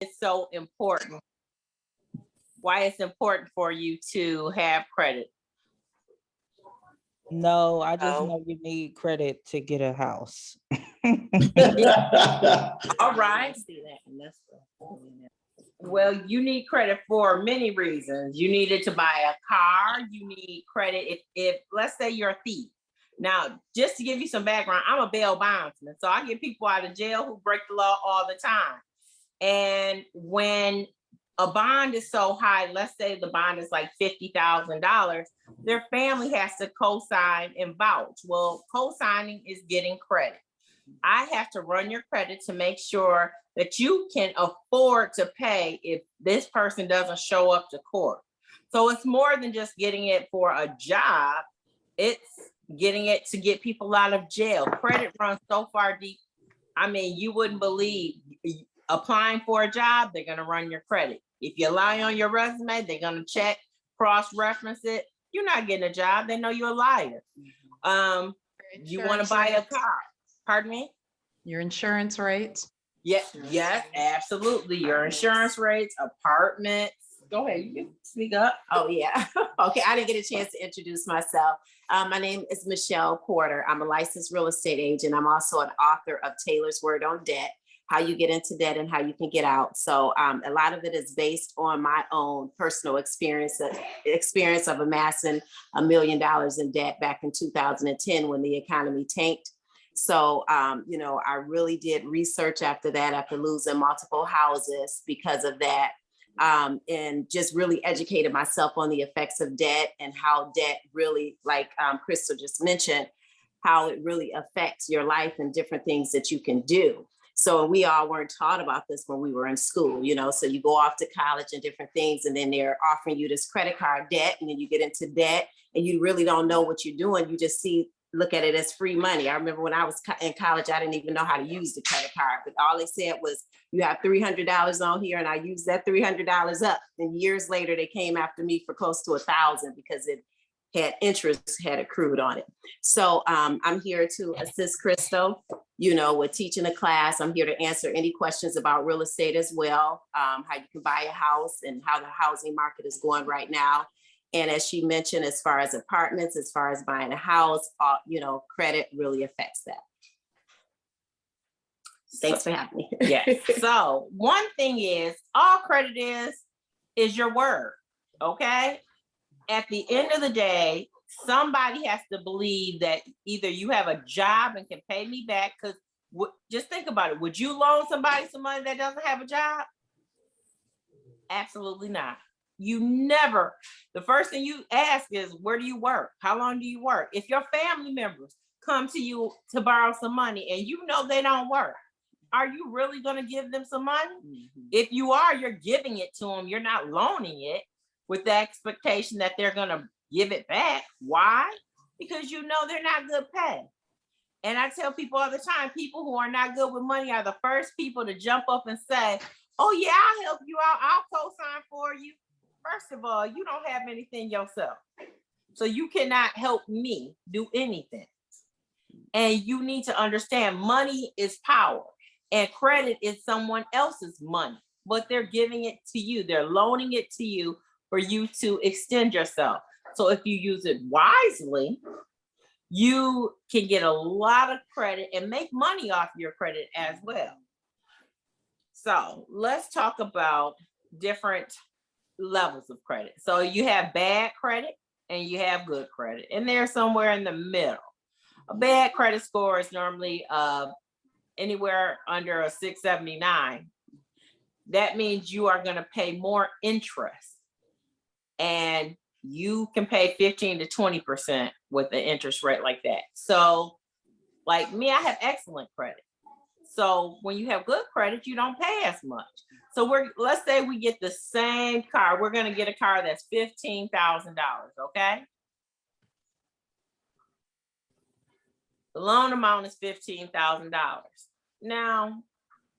it's so important, why it's important for you to have credit. No, I just know you need credit to get a house. All right. Well, you need credit for many reasons. You need it to buy a car. You need credit if let's say you're a thief. Now, just to give you some background, I'm a bail bondsman. So I get people out of jail who break the law all the time. And when a bond is so high, let's say the bond is like $50,000, their family has to co-sign and vouch. Well, co-signing is getting credit. I have to run your credit to make sure that you can afford to pay if this person doesn't show up to court. So it's more than just getting it for a job. It's getting it to get people out of jail. Credit runs so far deep. I mean, you wouldn't believe, applying for a job, they're going to run your credit. If you lie on your resume, they're going to check, cross-reference it. You're not getting a job. They know you're a liar. You want to buy a car. Pardon me? Your insurance rates. Yes, absolutely. Your insurance rates, apartments. Go ahead, you can speak up. Oh, yeah. Okay, I didn't get a chance to introduce myself. My name is Michelle Porter. I'm a licensed real estate agent. I'm also an author of Taylor's Word on Debt, how you get into debt and how you can get out. So a lot of it is based on my own personal experience of amassing $1 million in debt back in 2010 when the economy tanked. So, I really did research after that, after losing multiple houses because of that, and just really educated myself on the effects of debt and how debt really, like Krystal just mentioned, how it really affects your life and different things that you can do. So we all weren't taught about this when we were in school, so you go off to college and different things, and then they're offering you this credit card debt, and then you get into debt and you really don't know what you're doing. You just look at it as free money. I remember when I was in college, I didn't even know how to use the credit card, but all they said was, you have $300 on here, and I used that $300 up. And years later, they came after me for close to $1,000 because it had interest had accrued on it. So I'm here to assist Krystal, with teaching a class. I'm here to answer any questions about real estate as well, how you can buy a house and how the housing market is going right now. And as she mentioned, as far as apartments, as far as buying a house, credit really affects that. Thanks for having me. Yes. So one thing is, all credit is your word. Okay. At the end of the day, somebody has to believe that either you have a job and can pay me back. Because just think about it. Would you loan somebody some money that doesn't have a job? Absolutely not. You never, the first thing you ask is, where do you work? How long do you work? If your family members come to you to borrow some money and you know they don't work, are you really going to give them some money? Mm-hmm. If you are, you're giving it to them. You're not loaning it with the expectation that they're going to give it back. Why? Because you know they're not good pay. And I tell people all the time, people who are not good with money are the first people to jump up and say, oh yeah, I'll help you out. I'll co-sign for you. First of all, you don't have anything yourself. So you cannot help me do anything. And you need to understand money is power and credit is someone else's money, but they're giving it to you. They're loaning it to you for you to extend yourself. So if you use it wisely, you can get a lot of credit and make money off your credit as well. So let's talk about different levels of credit. So you have bad credit and you have good credit, and they're somewhere in the middle. A bad credit score is normally anywhere under a 679. That means you are going to pay more interest, and you can pay 15 to 20% with an interest rate like that. So like me, I have excellent credit. So when you have good credit, you don't pay as much. So let's say we get the same car. We're going to get a car that's $15,000, okay? The loan amount is $15,000. Now,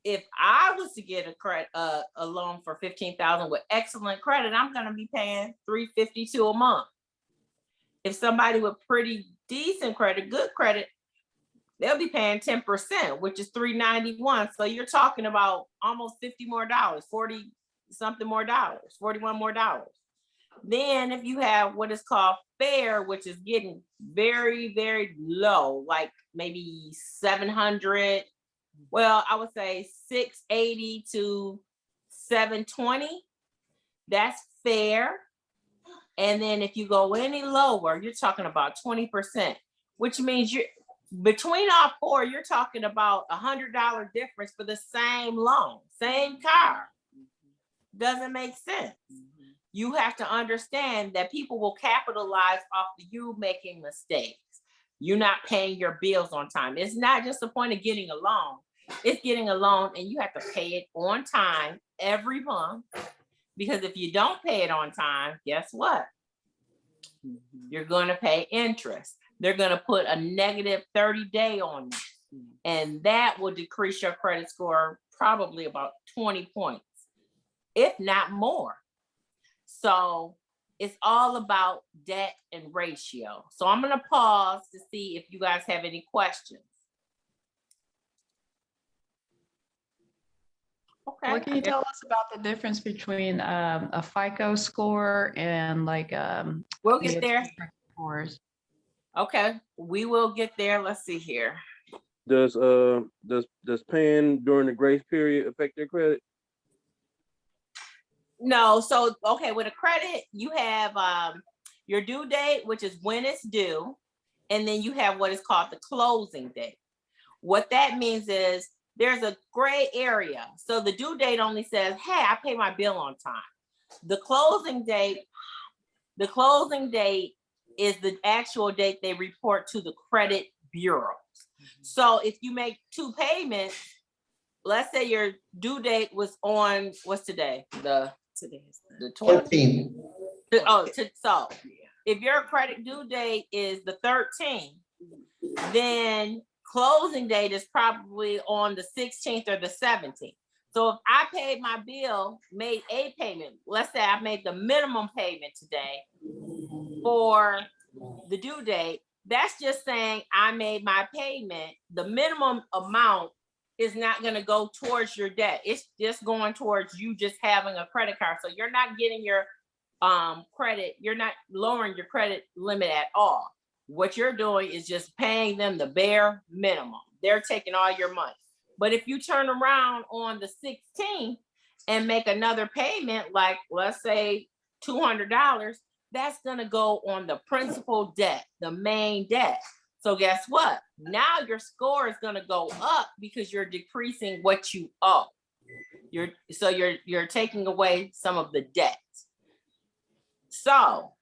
if I was to get a loan for $15,000 with excellent credit, I'm going to be paying $352 a month. If somebody with pretty decent credit, good credit, they'll be paying 10%, which is $391. So you're talking about almost $50 more, 40 something more dollars, $41 more. Then if you have what is called fair, which is getting very, very low, like maybe 700, well, I would say 680 to 720, that's fair. And then if you go any lower, you're talking about 20%, which means you're between all four, you're talking about $100 difference for the same loan, same car. Doesn't make sense. You have to understand that people will capitalize off of you making mistakes. You're not paying your bills on time. It's not just the point of getting a loan. It's getting a loan and you have to pay it on time every month. Because if you don't pay it on time, guess what? You're going to pay interest. They're going to put a negative 30-day on you. And that will decrease your credit score probably about 20 points, if not more. So it's all about debt and ratio. So I'm going to pause to see if you guys have any questions. Okay. What can you tell us about the difference between a FICO score and like We'll get there. scores? Okay, we will get there. Let's see here. Does paying during the grace period affect their credit? No, so okay, with a credit, you have your due date, which is when it's due, and then you have what is called the closing date. What that means is there's a gray area. So the due date only says, hey, I pay my bill on time. The closing date is the actual date they report to the credit bureaus. So if you make two payments, let's say your due date was on, what's today? The 20th. So if your credit due date is the 13th, then closing date is probably on the 16th or the 17th. So if I paid my bill, made a payment, let's say I made the minimum payment today for the due date, that's just saying I made my payment. The minimum amount is not going to go towards your debt. It's just going towards you just having a credit card. So you're not getting your credit, you're not lowering your credit limit at all. What you're doing is just paying them the bare minimum. They're taking all your money. But if you turn around on the 16th and make another payment, like let's say $200, that's going to go on the principal debt, the main debt. So guess what? Now your score is going to go up because you're decreasing what you owe. You're taking away some of the debt. So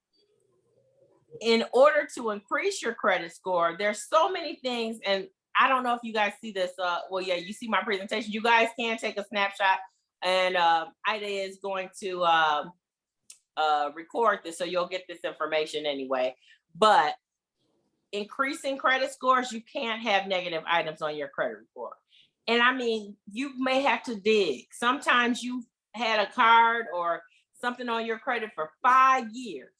in order to increase your credit score, there's so many things, and I don't know if you guys see this. Well, yeah, you see my presentation. You guys can take a snapshot, and Ida is going to record this, so you'll get this information anyway. But increasing credit scores, you can't have negative items on your credit report. And I mean, you may have to dig. Sometimes you had a card or something on your credit for 5 years.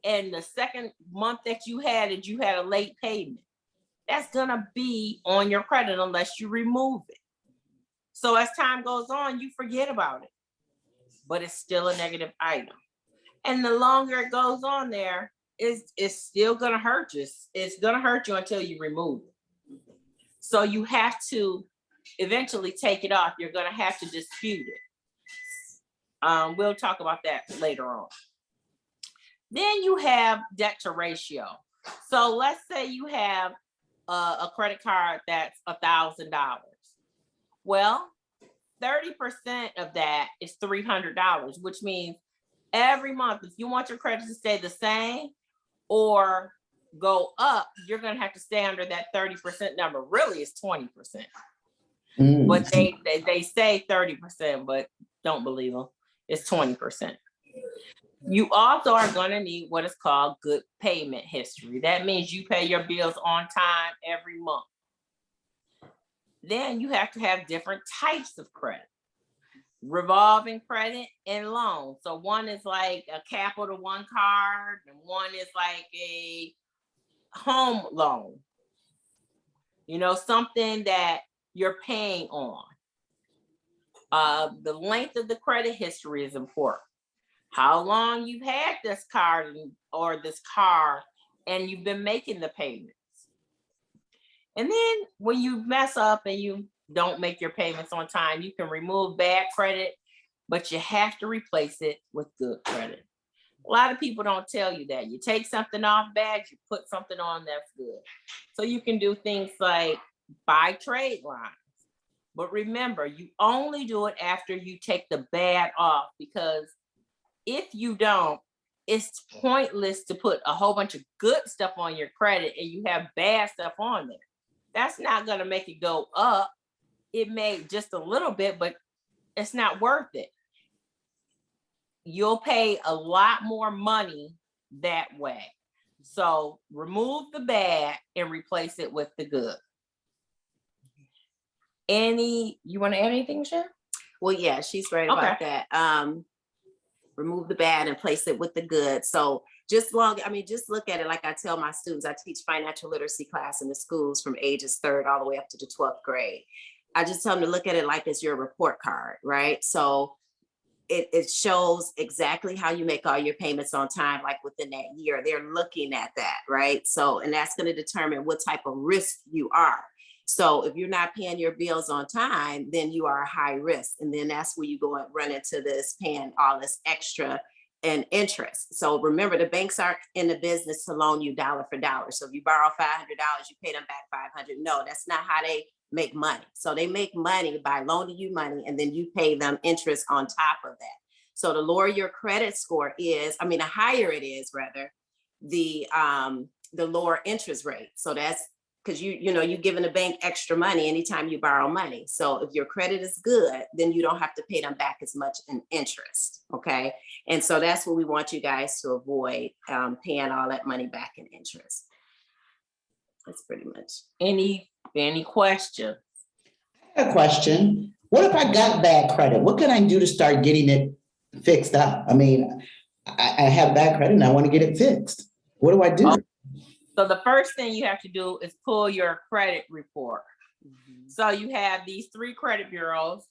And the second month that you had it, you had a late payment. That's gonna be on your credit unless you remove it. So as time goes on, you forget about it, but it's still a negative item. And the longer it goes on there, it's still gonna hurt you. It's gonna hurt you until you remove it. So you have to eventually take it off. You're gonna have to dispute it. We'll talk about that later on. Then you have debt to ratio. So let's say you have a credit card that's $1,000. Well, 30% of that is $300, which means every month, if you want your credit to stay the same or go up, you're going to have to stay under that 30% number. Really, it's 20%. But they say 30%, but don't believe them. It's 20%. You also are going to need what is called good payment history. That means you pay your bills on time every month. Then you have to have different types of credit. Revolving credit and loan. So one is like a Capital One card, and one is like a home loan. something that you're paying on. The length of the credit history is important. How long you've had this card or this car and you've been making the payments. And then when you mess up and you don't make your payments on time, you can remove bad credit, but you have to replace it with good credit. A lot of people don't tell you that. You take something off bad, you put something on that's good. So you can do things like buy trade lines. But remember, you only do it after you take the bad off, because if you don't, it's pointless to put a whole bunch of good stuff on your credit and you have bad stuff on there. That's not going to make it go up. It may just a little bit, but it's not worth it. You'll pay a lot more money that way. So remove the bad and replace it with the good. You want to add anything, Michelle? Well, yeah, she's right about that. Remove the bad and place it with the good. So just look at it like I tell my students. I teach financial literacy class in the schools from ages 3rd all the way up to the 12th grade. I just tell them to look at it like it's your report card, right? So it shows exactly how you make all your payments on time, like within that year. They're looking at that, right? So, and that's going to determine what type of risk you are. So if you're not paying your bills on time, then you are a high risk. And then that's where you go and run into this paying all this extra and interest. So remember, the banks aren't in the business to loan you dollar for dollar. So if you borrow $500, you pay them back $500. No, that's not how they make money. So they make money by loaning you money, and then you pay them interest on top of that. So the lower your credit score is, the higher it is, rather, the lower interest rate. So that's because you're giving the bank extra money anytime you borrow money. So if your credit is good, then you don't have to pay them back as much in interest. Okay. And so that's what we want you guys to avoid, paying all that money back in interest. That's pretty much. Any questions? I have a question. What if I got bad credit? What can I do to start getting it fixed up? I have bad credit and I want to get it fixed. What do I do? So the first thing you have to do is pull your credit report. Mm-hmm. So you have these 3 credit bureaus.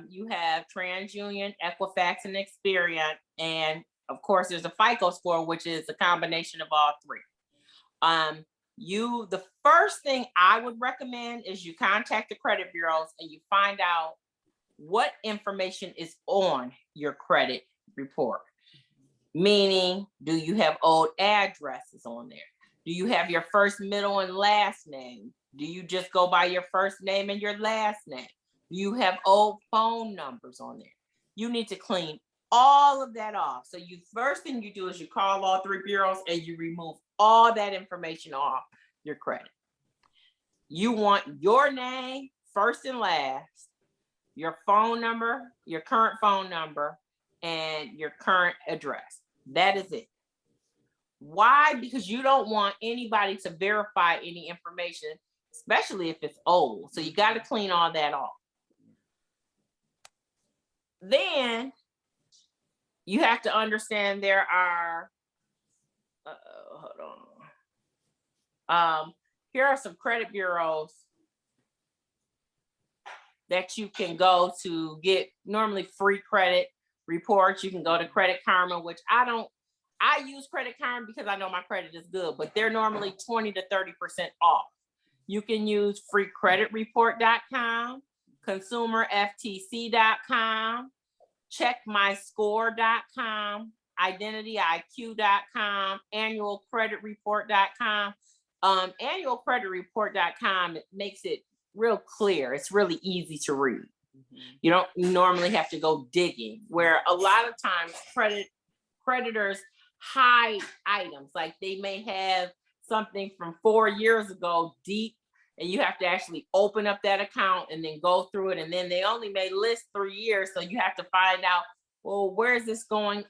You have TransUnion, Equifax, and Experian. And of course, there's a FICO score, which is a combination of all 3. The first thing I would recommend is you contact the credit bureaus and you find out what information is on your credit report. Meaning, do you have old addresses on there? Do you have your first, middle, and last name? Do you just go by your first name and your last name? Do you have old phone numbers on there? You need to clean all of that off. So first thing you do is you call all 3 bureaus and you remove all that information off your credit. You want your name, first and last, your phone number, your current phone number, and your current address. That is it. Why? Because you don't want anybody to verify any information, especially if it's old. So you got to clean all that off. Then you have to understand there are, here are some credit bureaus that you can go to get normally free credit reports. You can go to Credit Karma, which I use Credit Karma because I know my credit is good, but they're normally 20 to 30% off. You can use freecreditreport.com, consumerftc.com, checkmyscore.com, identityiq.com, annualcreditreport.com. Annualcreditreport.com, it makes it real clear. It's really easy to read. Mm-hmm. You don't normally have to go digging, where a lot of times creditors hide items. Like they may have something from 4 years ago deep, and you have to actually open up that account and then go through it. And then they only may list 3 years. So you have to find out, well, where is this going,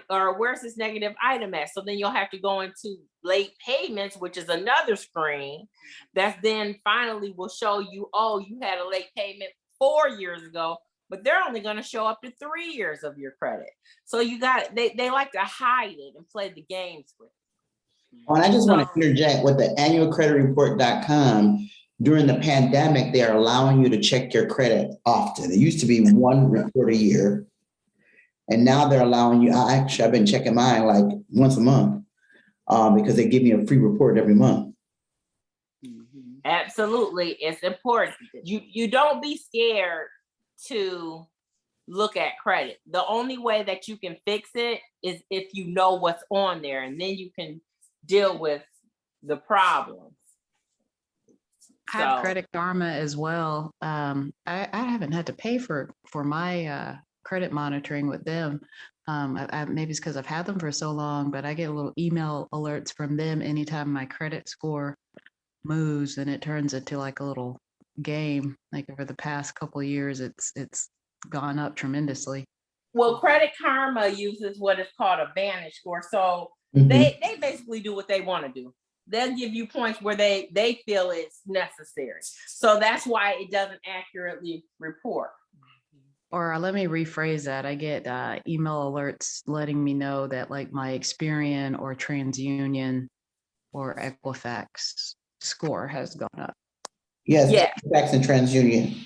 or where's this negative item at? So then you'll have to go into late payments, which is another screen that then finally will show you, oh, you had a late payment 4 years ago, but they're only going to show up to 3 years of your credit. So you got, they like to hide it and play the games with it. Oh, and I just want to So- interject with the annualcreditreport.com. During the pandemic, they are allowing you to check your credit often. It used to be one report a year. And now they're allowing you, I've been checking mine like once a month because they give me a free report every month. Absolutely, it's important. You don't be scared to look at credit. The only way that you can fix it is if you know what's on there, and then you can deal with the problems. I have So- Credit Karma as well. I haven't had to pay for my credit monitoring with them. Maybe it's because I've had them for so long, but I get little email alerts from them anytime my credit score moves, and it turns into like a little game. Like over the past couple of years, it's gone up tremendously. Well, Credit Karma uses what is called a Vantage score. So Mhm. they basically do what they want to do. They'll give you points where they feel it's necessary. So that's why it doesn't accurately report. Or let me rephrase that. I get email alerts letting me know that like my Experian or TransUnion or Equifax score has gone up. Yes, Yeah. Equifax and TransUnion.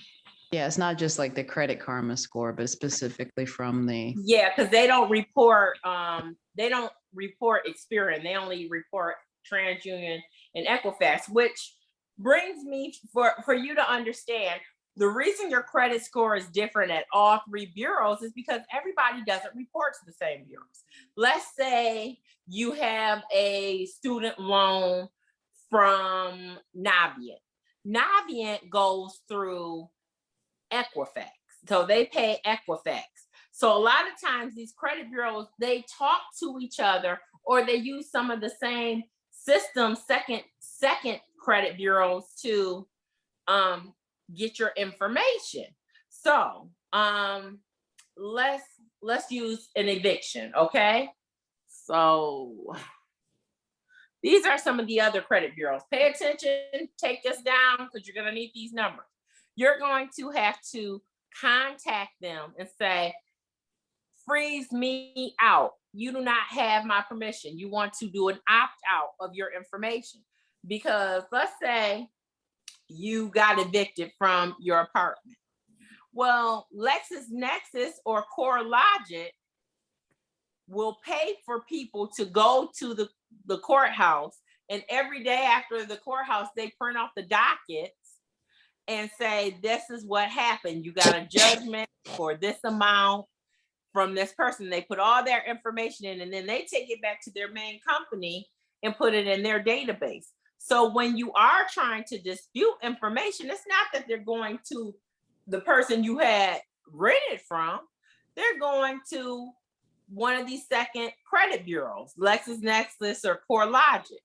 Yeah, it's not just like the Credit Karma score, but specifically from the, Yeah, because they don't report Experian. They only report TransUnion and Equifax, which brings me for you to understand the reason your credit score is different at all three bureaus is because everybody doesn't report to the same bureaus. Let's say you have a student loan from Navient. Navient goes through Equifax. So they pay Equifax. So a lot of times these credit bureaus, they talk to each other or they use some of the same systems, second credit bureaus to get your information. So let's use an eviction, okay? So these are some of the other credit bureaus. Pay attention, take this down because you're gonna need these numbers. You're going to have to contact them and say, freeze me out. You do not have my permission. You want to do an opt out of your information because let's say you got evicted from your apartment. Well, LexisNexis or CoreLogic will pay for people to go to the courthouse, and every day after the courthouse, they print off the dockets and say, this is what happened. You got a judgment for this amount from this person. They put all their information in, and then they take it back to their main company and put it in their database. So when you are trying to dispute information, it's not that they're going to the person you had rented from. They're going to one of these second credit bureaus, LexisNexis or CoreLogic.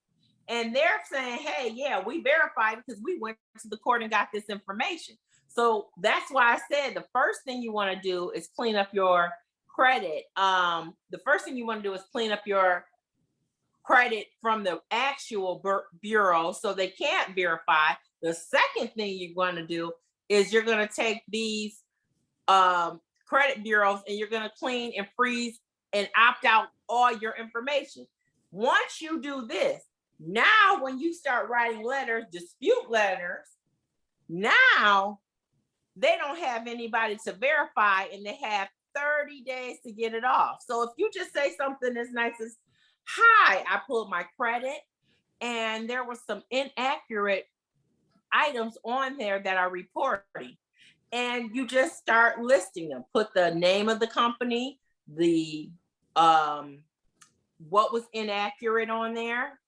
And they're saying, hey, yeah, we verified because we went to the court and got this information. So that's why I said the first thing you want to do is clean up your credit. The first thing you want to do is clean up your credit from the actual bureau so they can't verify. The second thing you're going to do is you're going to take these credit bureaus and you're going to clean and freeze and opt out all your information. Once you do this, now when you start writing letters, dispute letters, now they don't have anybody to verify and they have 30 days to get it off. So if you just say something as nice as, hi, I pulled my credit and there was some inaccurate items on there that are reporting, and you just start listing them, put the name of the company, the what was inaccurate on there,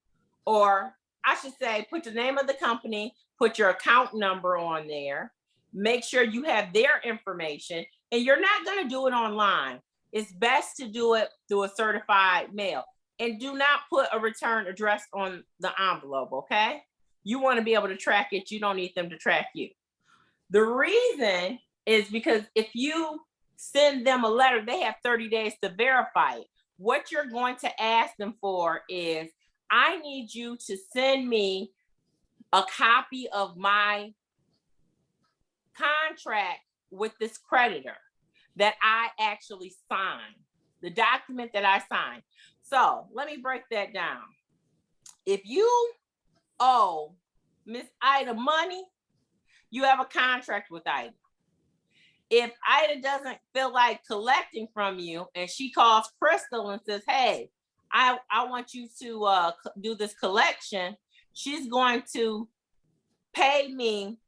or I should say put the name of the company, put your account number on there, make sure you have their information, and you're not going to do it online. It's best to do it through a certified mail, and do not put a return address on the envelope, okay? You want to be able to track it. You don't need them to track you. The reason is because if you send them a letter, they have 30 days to verify it. What you're going to ask them for is, I need you to send me a copy of my contract with this creditor that I actually signed, the document that I signed. So let me break that down. if you owe Miss Ida money, you have a contract with Ida. If Ida doesn't feel like collecting from you and she calls Krystal and says, hey, I want you to do this collection, she's going to pay me,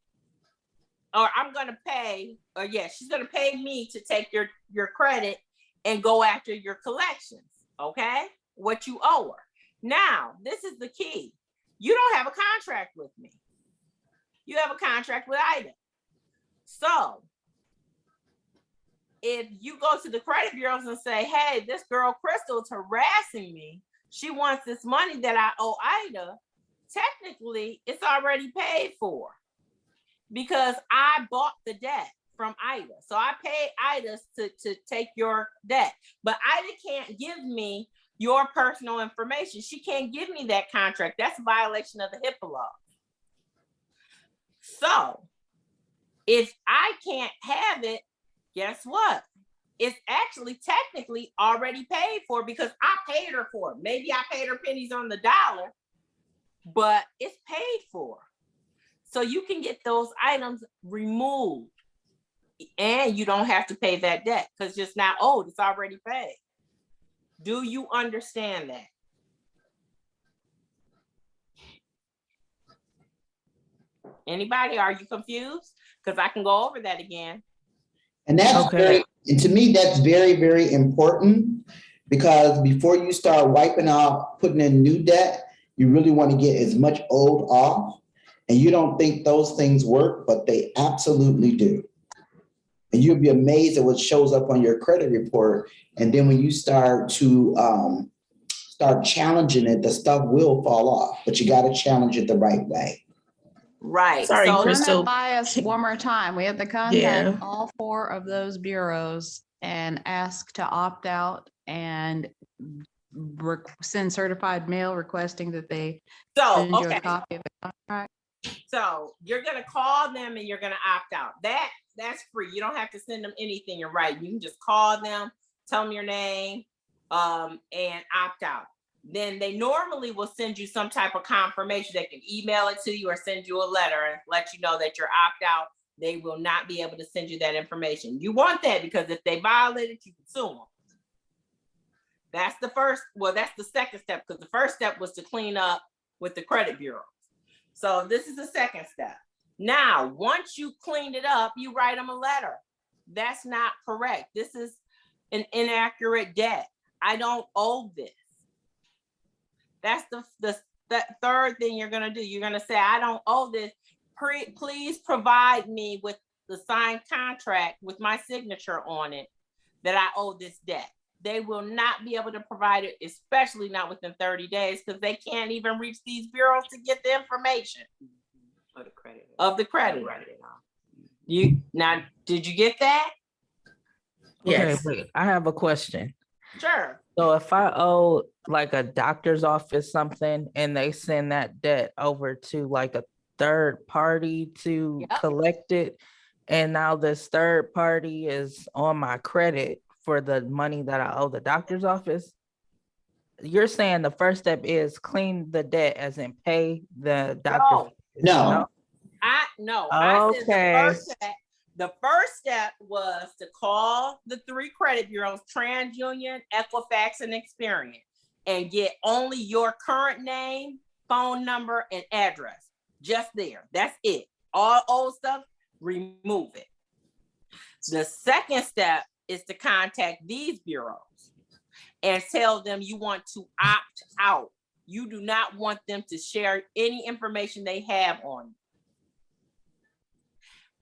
or I'm going to pay, or yeah, she's going to pay me to take your credit and go after your collections, okay? What you owe her. Now, this is the key. You don't have a contract with me. You have a contract with Ida. So if you go to the credit bureaus and say, hey, this girl Krystal is harassing me, she wants this money that I owe Ida, technically it's already paid for because I bought the debt from Ida. So I paid Ida to take your debt, but Ida can't give me your personal information. She can't give me that contract. That's a violation of the HIPAA law. So if I can't have it, guess what? It's actually technically already paid for because I paid her for it. Maybe I paid her pennies on the dollar, but it's paid for. So you can get those items removed and you don't have to pay that debt because it's not owed, it's already paid. Do you understand that? Anybody, are you confused? Because I can go over that again. And that's very, and to me, that's very, very important because before you start wiping out, putting in new debt, you really want to get as much old off. And you don't think those things work, but they absolutely do. And you'll be amazed at what shows up on your credit report. And then when you start to start challenging it, the stuff will fall off, but you got to challenge it the right way. Right. Sorry, So Run Krystal. that by us one more time. We have to contact Yeah. all 4 of those bureaus and ask to opt out and send certified mail requesting that they send you a copy of the contract. So you're gonna call them and you're gonna opt out. That's free. You don't have to send them anything in writing. You can just call them, tell them your name, and opt out. Then they normally will send you some type of confirmation. They can email it to you or send you a letter and let you know that you're opt out. They will not be able to send you that information. You want that because if they violate it, you can sue them. That's the first, well, that's the second step because the first step was to clean up with the credit bureau. So this is the second step. Now, once you cleaned it up, you write them a letter. That's not correct. This is an inaccurate debt. I don't owe this. That's the third thing you're gonna do. You're gonna say, I don't owe this. Please provide me with the signed contract with my signature on it that I owe this debt. They will not be able to provide it, especially not within 30 days, because they can't even reach these bureaus to get the information of the credit. Did you get that? Yes. Okay, but I have a question. Sure. So if I owe like a doctor's office something and they send that debt over to like a third party to collect it, and now this third party is on my credit for the money that I owe the doctor's office, you're saying the first step is clean the debt as in pay the doctor? No. I said the first step was to call the 3 credit bureaus, TransUnion, Equifax, and Experian, and get only your current name, phone number, and address. Just there. That's it. All old stuff, remove it. The second step is to contact these bureaus and tell them you want to opt out. You do not want them to share any information they have on you.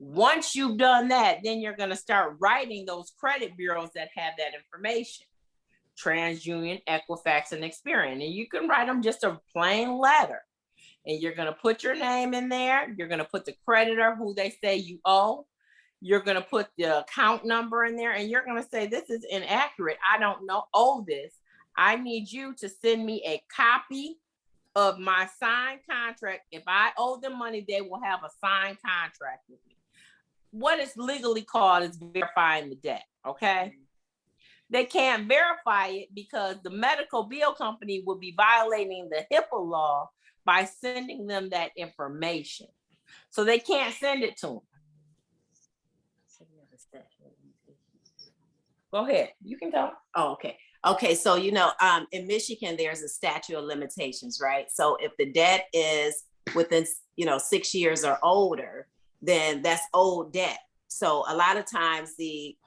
Once you've done that, then you're going to start writing those credit bureaus that have that information. TransUnion, Equifax, and Experian. And you can write them just a plain letter. And you're going to put your name in there. You're going to put the creditor who they say you owe. You're going to put the account number in there. And you're going to say, this is inaccurate. I don't owe this. I need you to send me a copy of my signed contract. If I owe them money, they will have a signed contract with me. What is legally called is verifying the debt, okay? they can't verify it because the medical bill company will be violating the HIPAA law by sending them that information. So they can't send it to them. Go ahead. You can go. Oh, okay. Okay. So, in Michigan, there's a statute of limitations, right? So if the debt is within, 6 years or older, then that's old debt. So a lot of times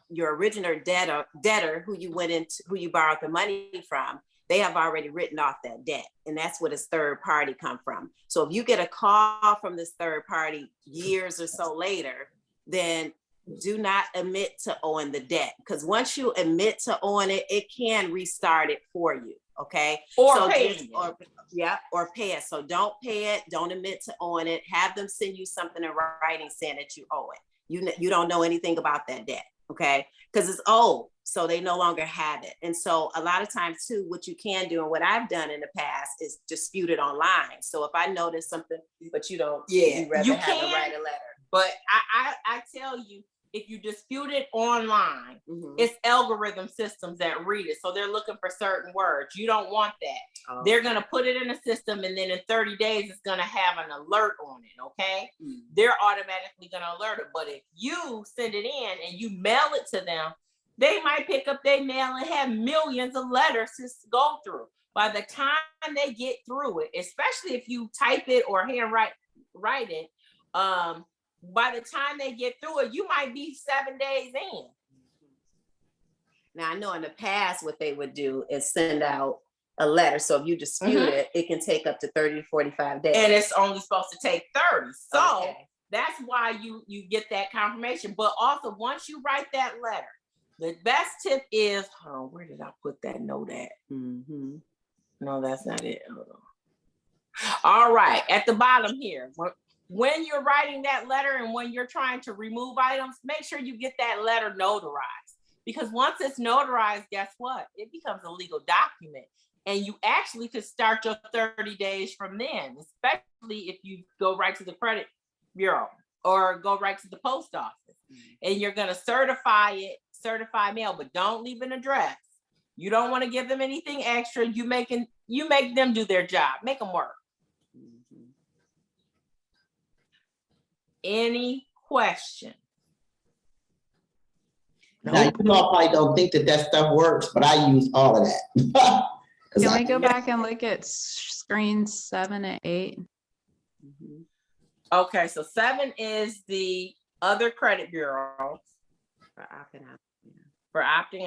your original debtor who you borrowed the money from, they have already written off that debt. And that's where this third party come from. So if you get a call from this third party years or so later, then do not admit to owing the debt, because once you admit to owing it, it can restart it for you. Okay. Or pay it. Or pay it. So don't pay it. Don't admit to owing it. Have them send you something in writing saying that you owe it. You don't know anything about that debt. Okay. Because it's old. So they no longer have it. And so a lot of times too, what you can do and what I've done in the past is dispute it online. So if I notice something, but you don't, you rather have to write a letter. But I tell you, if you dispute it online, it's algorithm systems that read it. So they're looking for certain words. You don't want that. Oh. They're going to put it in a system, and then in 30 days, it's going to have an alert on it. Okay. They're automatically going to alert it. But if you send it in and you mail it to them, they might pick up their mail and have millions of letters to go through. By the time they get through it, especially if you type it or write it, by the time they get through it, you might be 7 days in. Now, I know in the past, what they would do is send out a letter. So if you dispute it, it can take up to 30 to 45 days. And it's only supposed to take 30. So that's why you get that confirmation. But also, once you write that letter, the best tip is, where did I put that note at? No, that's not it. Hold on. All right, at the bottom here. When you're writing that letter and when you're trying to remove items, make sure you get that letter notarized. Because once it's notarized, guess what? It becomes a legal document. And you actually could start your 30 days from then, especially if you go right to the credit bureau or go right to the post office. And you're going to certify mail, but don't leave an address. You don't want to give them anything extra. You make them do their job. Make them work. Any question? Now, you all probably don't think that stuff works, but I use all of that. Can we go back and look at screens 7 and 8? Okay, so 7 is the other credit bureaus for opting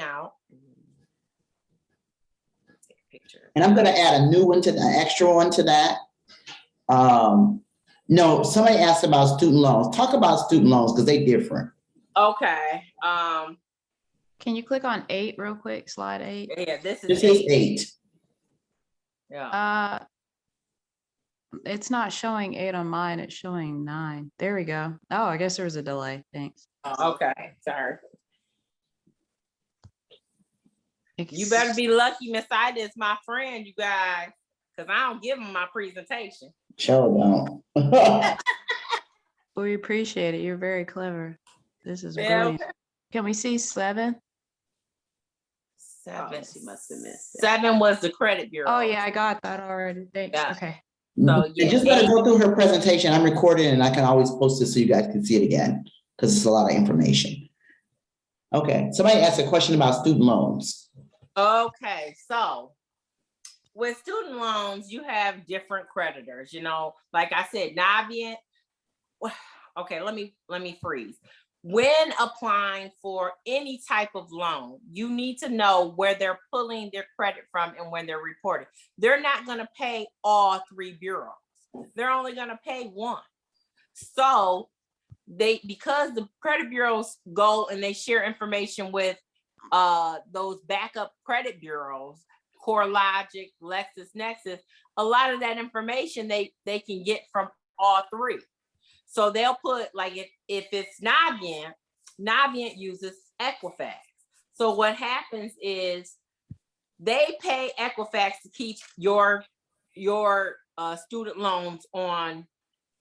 out. Take a picture. And I'm going to add a new one an extra one to that. No, somebody asked about student loans. Talk about student loans because they're different. Okay. Can you click on 8 real quick? Slide 8. Yeah, this is 8. Yeah. It's not showing 8 on mine. It's showing 9. There we go. Oh, I guess there was a delay. Thanks. Okay. Sorry. You better be lucky Miss Ida is my friend, you guys, because I don't give them my presentation. Sure don't. We appreciate it. You're very clever. This is brilliant. Can we see 7? 7. She must have missed it. 7 was the credit bureau. Oh yeah, I got that already. Thanks. Yeah. Okay. So yeah, just let her go through her presentation. I'm recording and I can always post it so you guys can see it again because it's a lot of information. Okay. Somebody asked a question about student loans. Okay, so with student loans, you have different creditors, like I said, Navient. Okay, let me freeze. When applying for any type of loan, you need to know where they're pulling their credit from and when they're reporting. They're not going to pay all 3 bureaus. They're only going to pay one. So because the credit bureaus go and they share information with those backup credit bureaus, CoreLogic, LexisNexis, a lot of that information they can get from all 3. So they'll put, like, if it's Navient uses Equifax. So what happens is they pay Equifax to keep your student loans on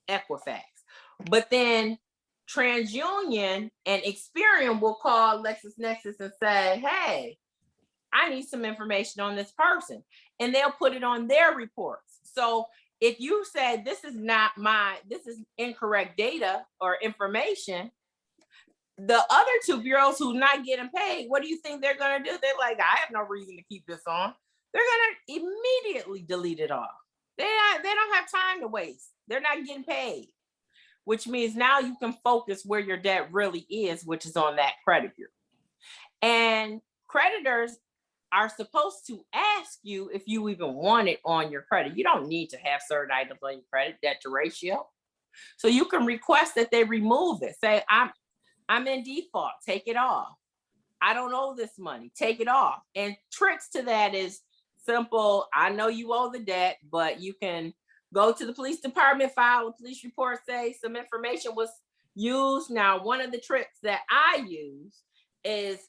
Equifax. But then TransUnion and Experian will call LexisNexis and say, hey, I need some information on this person, and they'll put it on their reports. So if you said this is incorrect data or information, the other two bureaus who not getting paid, what do you think they're gonna do? They're like, I have no reason to keep this on. They're gonna immediately delete it off. They don't have time to waste. They're not getting paid, which means now you can focus where your debt really is, which is on that credit bureau. And creditors are supposed to ask you if you even want it on your credit. You don't need to have certain items on your credit, debt to ratio. So you can request that they remove it. Say, I'm in default, take it off. I don't owe this money, take it off. And tricks to that is simple. I know you owe the debt, but you can go to the police department, file a police report, say some information was used. Now, one of the tricks that I use is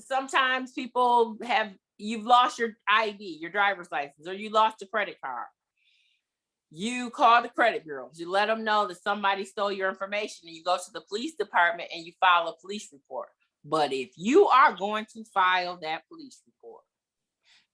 sometimes you've lost your ID, your driver's license, or you lost your credit card. You call the credit bureaus, you let them know that somebody stole your information, and you go to the police department and you file a police report. But if you are going to file that police report,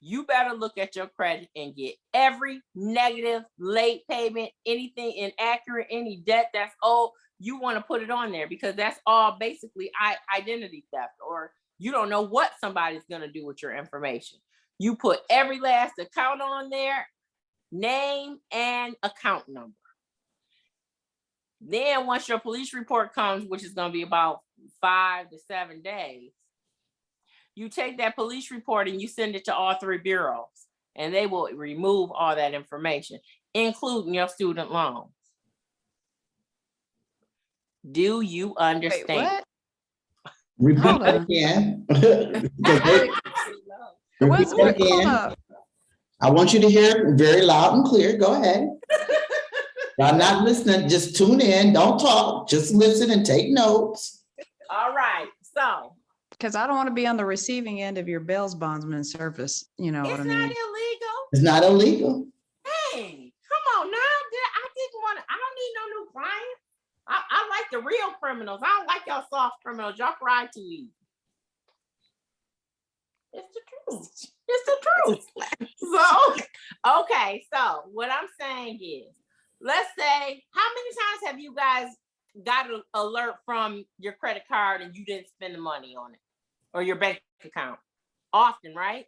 you better look at your credit and get every negative, late payment, anything inaccurate, any debt that's owed. You want to put it on there, because that's all basically identity theft, or you don't know what somebody's going to do with your information. You put every last account on there, name and account number. Then once your police report comes, which is going to be about 5 to 7 days, you take that police report and you send it to all 3 bureaus, and they will remove all that information, including your student loans. Do you understand? Wait, what? Repeat Hold that on. again. What's Repeat that hold again. up? I want you to hear it very loud and clear. Go ahead. I'm not listening. Just tune in. Don't talk. Just listen and take notes. All right. So Because I don't want to be on the receiving end of your bail's bondsman service. You know what I it's mean? not illegal. It's not illegal. Hey, come on now. I don't need no new clients. I like the real criminals. I don't like y'all soft criminals. Y'all cry too easy. It's the truth. It's the truth. So, okay. So what I'm saying is, let's say, how many times have you guys got an alert from your credit card and you didn't spend the money on it, or your bank account? Often, right?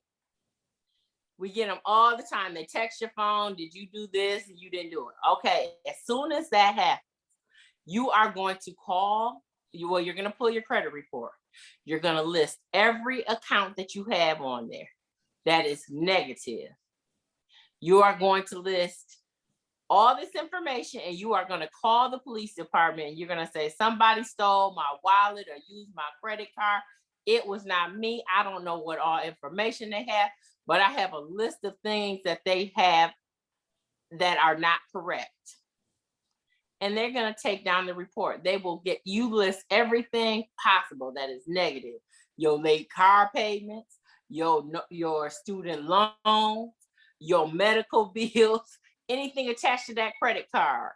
We get them all the time. They text your phone. Did you do this? And you didn't do it. Okay. As soon as that happens, you are going to call. You're going to pull your credit report. You're going to list every account that you have on there that is negative. You are going to list all this information, and you are going to call the police department, and you're going to say, somebody stole my wallet or used my credit card. It was not me. I don't know what all information they have, but I have a list of things that they have that are not correct. And they're going to take down the report. They will get you list everything possible that is negative. Your late car payments, your student loans, your medical bills, anything attached to that credit card,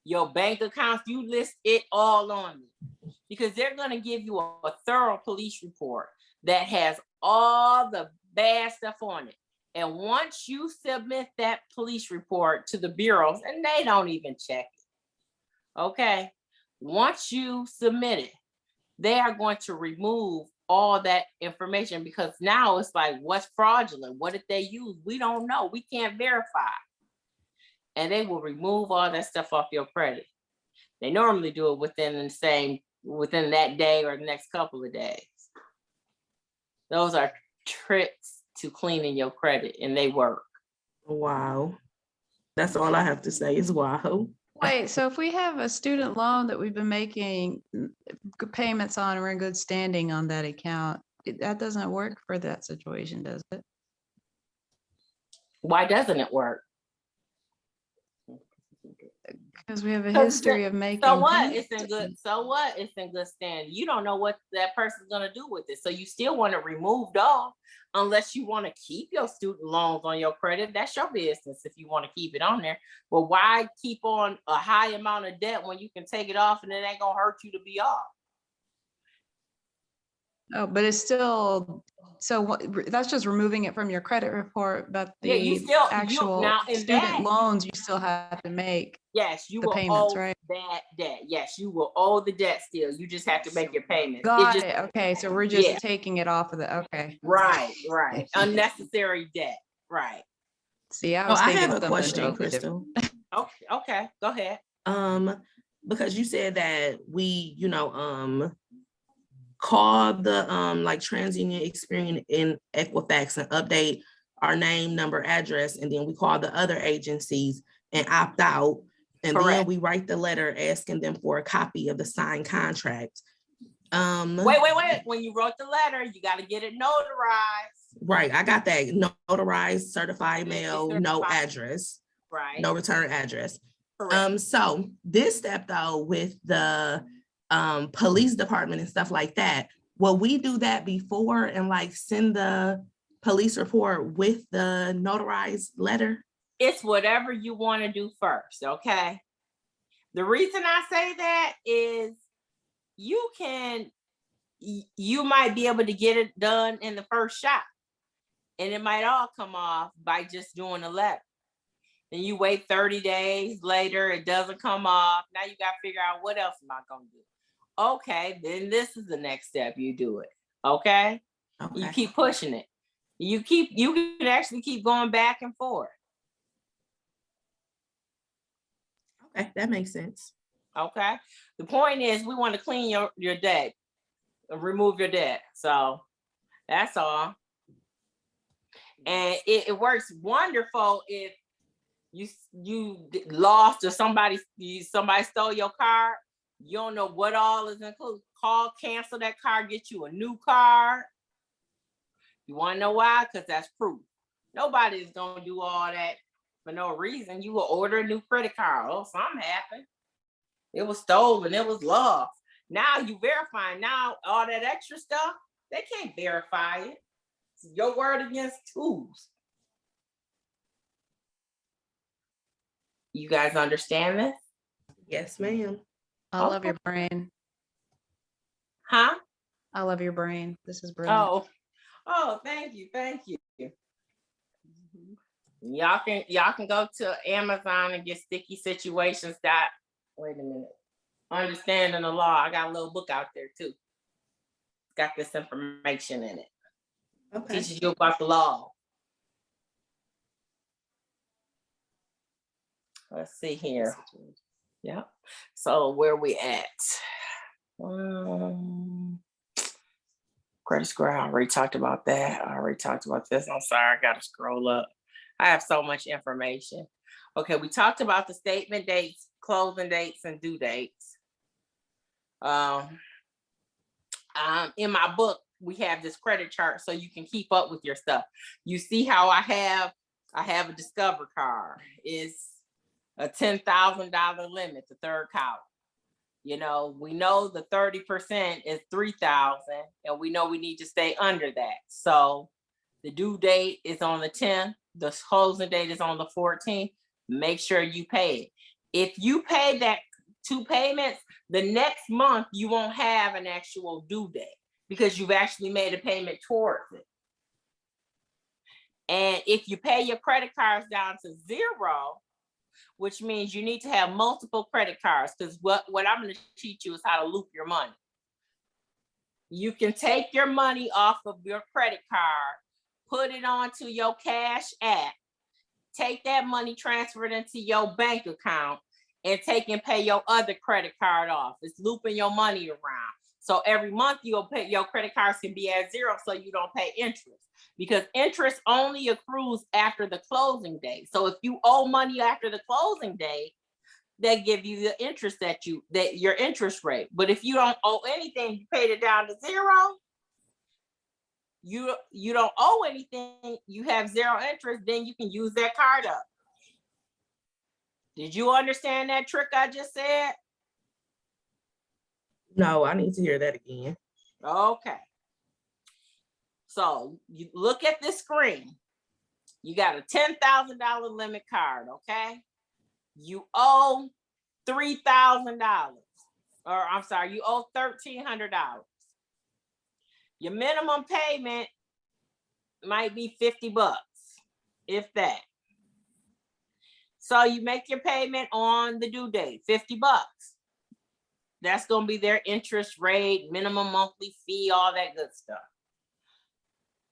your bank accounts, you list it all on me, because they're going to give you a thorough police report that has all the bad stuff on it. And once you submit that police report to the bureaus, and they don't even check it, okay, once you submit it, they are going to remove all that information, because now it's like, what's fraudulent? What did they use? We don't know. We can't verify. And they will remove all that stuff off your credit. They normally do it within that day or the next couple of days. Those are tricks to cleaning your credit, and they work. Wow. That's all I have to say is wow. Wait, so if we have a student loan that we've been making payments on, and we're in good standing on that account, that doesn't work for that situation, does it? Why doesn't it work? Because we have a history of making. So what? payments. It's in good. So what? It's in good standing. You don't know what that person's gonna do with it, so you still want to remove off, unless you want to keep your student loans on your credit. That's your business if you want to keep it on there. But why keep on a high amount of debt when you can take it off and it ain't gonna hurt you to be off? Oh, but it's still, so that's just removing it from your credit report, but Yeah, you the still, actual now in student that, loans, you still have to make yes, you the will payments, owe right? that debt. Yes, you will owe the debt still. You just have to make your payments. Got it. Okay, so we're Yeah. just taking it off of the, okay. Right. Unnecessary debt. Right. See, I Oh, was I thinking have a something question, totally different. Crystal. Okay. Go ahead. Because you said that we, call the like TransUnion, Experian, and Equifax and update our name, number, address, and then we call the other agencies and opt out. And then Correct. we write the letter asking them for a copy of the signed contract. Wait. When you wrote the letter, you got to get it notarized. Right, I got that. Notarized, certified mail, no certified. address, Right. no return address. Correct. So this step though, with the police department and stuff like that, will we do that before and like send the police report with the notarized letter? It's whatever you want to do first. Okay. The reason I say that is you might be able to get it done in the first shot, and it might all come off by just doing a letter. Then you wait 30 days later, it doesn't come off. Now you got to figure out, what else am I going to do? Okay, then this is the next step. You do it. Okay. You keep pushing it. You can actually keep going back and forth. Okay, that makes sense. Okay. The point is, we want to clean your debt, remove your debt. So that's all. And it works wonderful if you lost, or somebody stole your car. You don't know what all is included. Call, cancel that car, get you a new car. You want to know why? Because that's proof. Nobody is going to do all that for no reason. You will order a new credit card. Oh, something happened. It was stolen. It was lost. Now you verify. Now all that extra stuff, they can't verify it. It's your word against whose. You guys understand this? Yes, ma'am. I love your brain. Huh? I love your brain. This is brilliant. Oh, thank you. Y'all can go to Amazon and get sticky situations. Wait a minute. Understanding the law. I got a little book out there too. It's got this information in it. Okay. Teaches you about the law. Let's see here. Yeah. So where we at? Credit score. I already talked about that. I already talked about this. I'm sorry. I got to scroll up. I have so much information. Okay. We talked about the statement dates, closing dates, and due dates. In my book, we have this credit chart so you can keep up with your stuff. You see how I have a Discover card. It's a $10,000 limit, the third column. We know the 30% is 3,000, and we know we need to stay under that. So the due date is on the 10th. The closing date is on the 14th. Make sure you pay it. If you pay that 2 payments, the next month you won't have an actual due date because you've actually made a payment towards it. And if you pay your credit cards down to 0, which means you need to have multiple credit cards, because what I'm going to teach you is how to loop your money. You can take your money off of your credit card, put it onto your Cash app, take that money, transfer it into your bank account, and take and pay your other credit card off. It's looping your money around. So every month you'll pay, your credit cards can be at 0, so you don't pay interest, because interest only accrues after the closing date. So if you owe money after the closing date, they give you the interest that your interest rate. But if you don't owe anything, you paid it down to 0, you don't owe anything, you have 0 interest, then you can use that card up. Did you understand that trick I just said? No, I need to hear that again. Okay. So you look at this screen. You got a $10,000 limit card, okay? You owe $3,000. Or I'm sorry, you owe $1,300. Your minimum payment might be $50, if that. So you make your payment on the due date, $50. That's going to be their interest rate, minimum monthly fee, all that good stuff.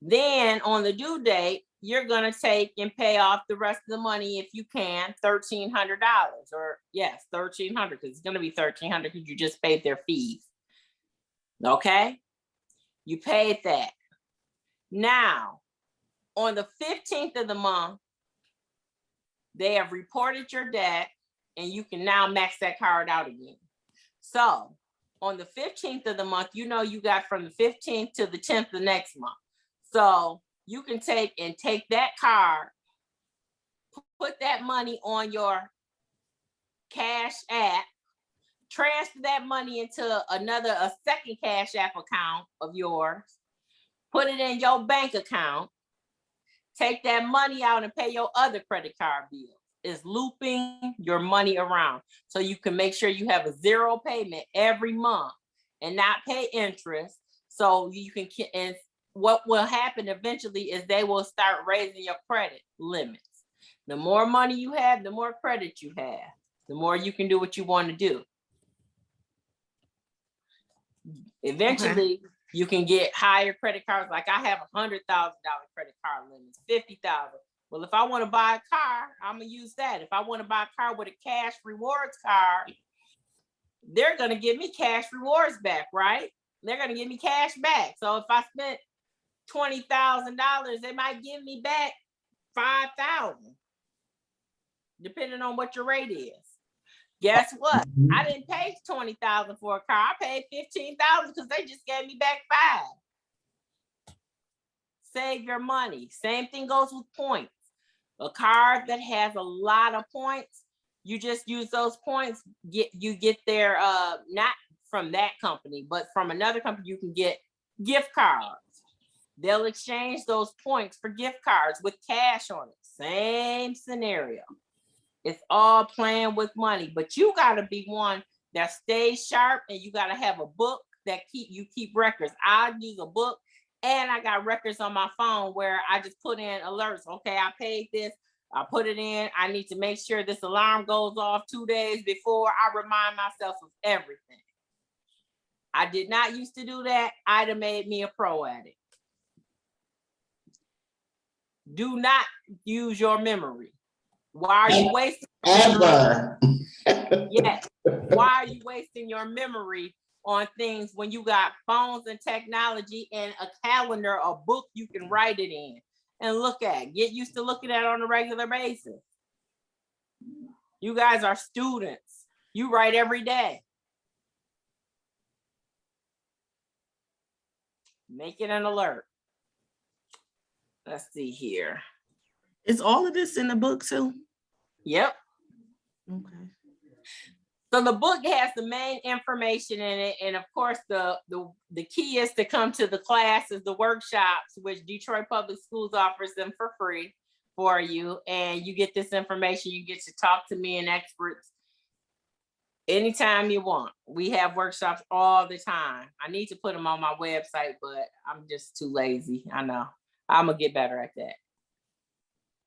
Then on the due date, you're going to take and pay off the rest of the money if you can, $1,300, or yes, $1,300, because it's going to be $1,300 because you just paid their fees. Okay? You paid that. Now, on the 15th of the month, they have reported your debt and you can now max that card out again. So on the 15th of the month, you know you got from the 15th to the 10th of next month. So you can take that card, put that money on your Cash App, transfer that money into a second Cash App account of yours, put it in your bank account, take that money out and pay your other credit card bill. It's looping your money around. So you can make sure you have a zero payment every month and not pay interest. So you can, and what will happen eventually is they will start raising your credit limits. The more money you have, the more credit you have, the more you can do what you want to do. Eventually, you can get higher credit cards. Like I have $100,000 credit card limits, $50,000. Well, if I want to buy a car, I'm gonna use that. If I want to buy a car with a cash rewards card, they're gonna give me cash rewards back, right? They're gonna give me cash back. So if I spent $20,000, they might give me back $5,000, depending on what your rate is. Guess what? I didn't pay $20,000 for a car. I paid $15,000 because they just gave me back $5,000. Save your money. Same thing goes with points. A card that has a lot of points, you just use those points. You get their not from that company, but from another company, you can get gift cards. They'll exchange those points for gift cards with cash on it. Same scenario. It's all playing with money, but you got to be one that stays sharp, and you got to have a book that keep records. I use a book, and I got records on my phone where I just put in alerts. Okay, I paid this. I put it in. I need to make sure this alarm goes off 2 days before. I remind myself of everything. I did not used to do that. Ida made me a pro at it. Do not use your memory. Why are you wasting ever? Yes. Why are you wasting your memory on things when you got phones and technology and a calendar, a book you can write it in and look at? Get used to looking at it on a regular basis. You guys are students. You write every day. Make it an alert. Let's see here. Is all of this in the book too? Yep. Okay. So the book has the main information in it. And of course, the key is to come to the classes, the workshops, which Detroit Public Schools offers them for free for you. And you get this information. You get to talk to me and experts anytime you want. We have workshops all the time. I need to put them on my website, but I'm just too lazy. I know. I'm going to get better at that.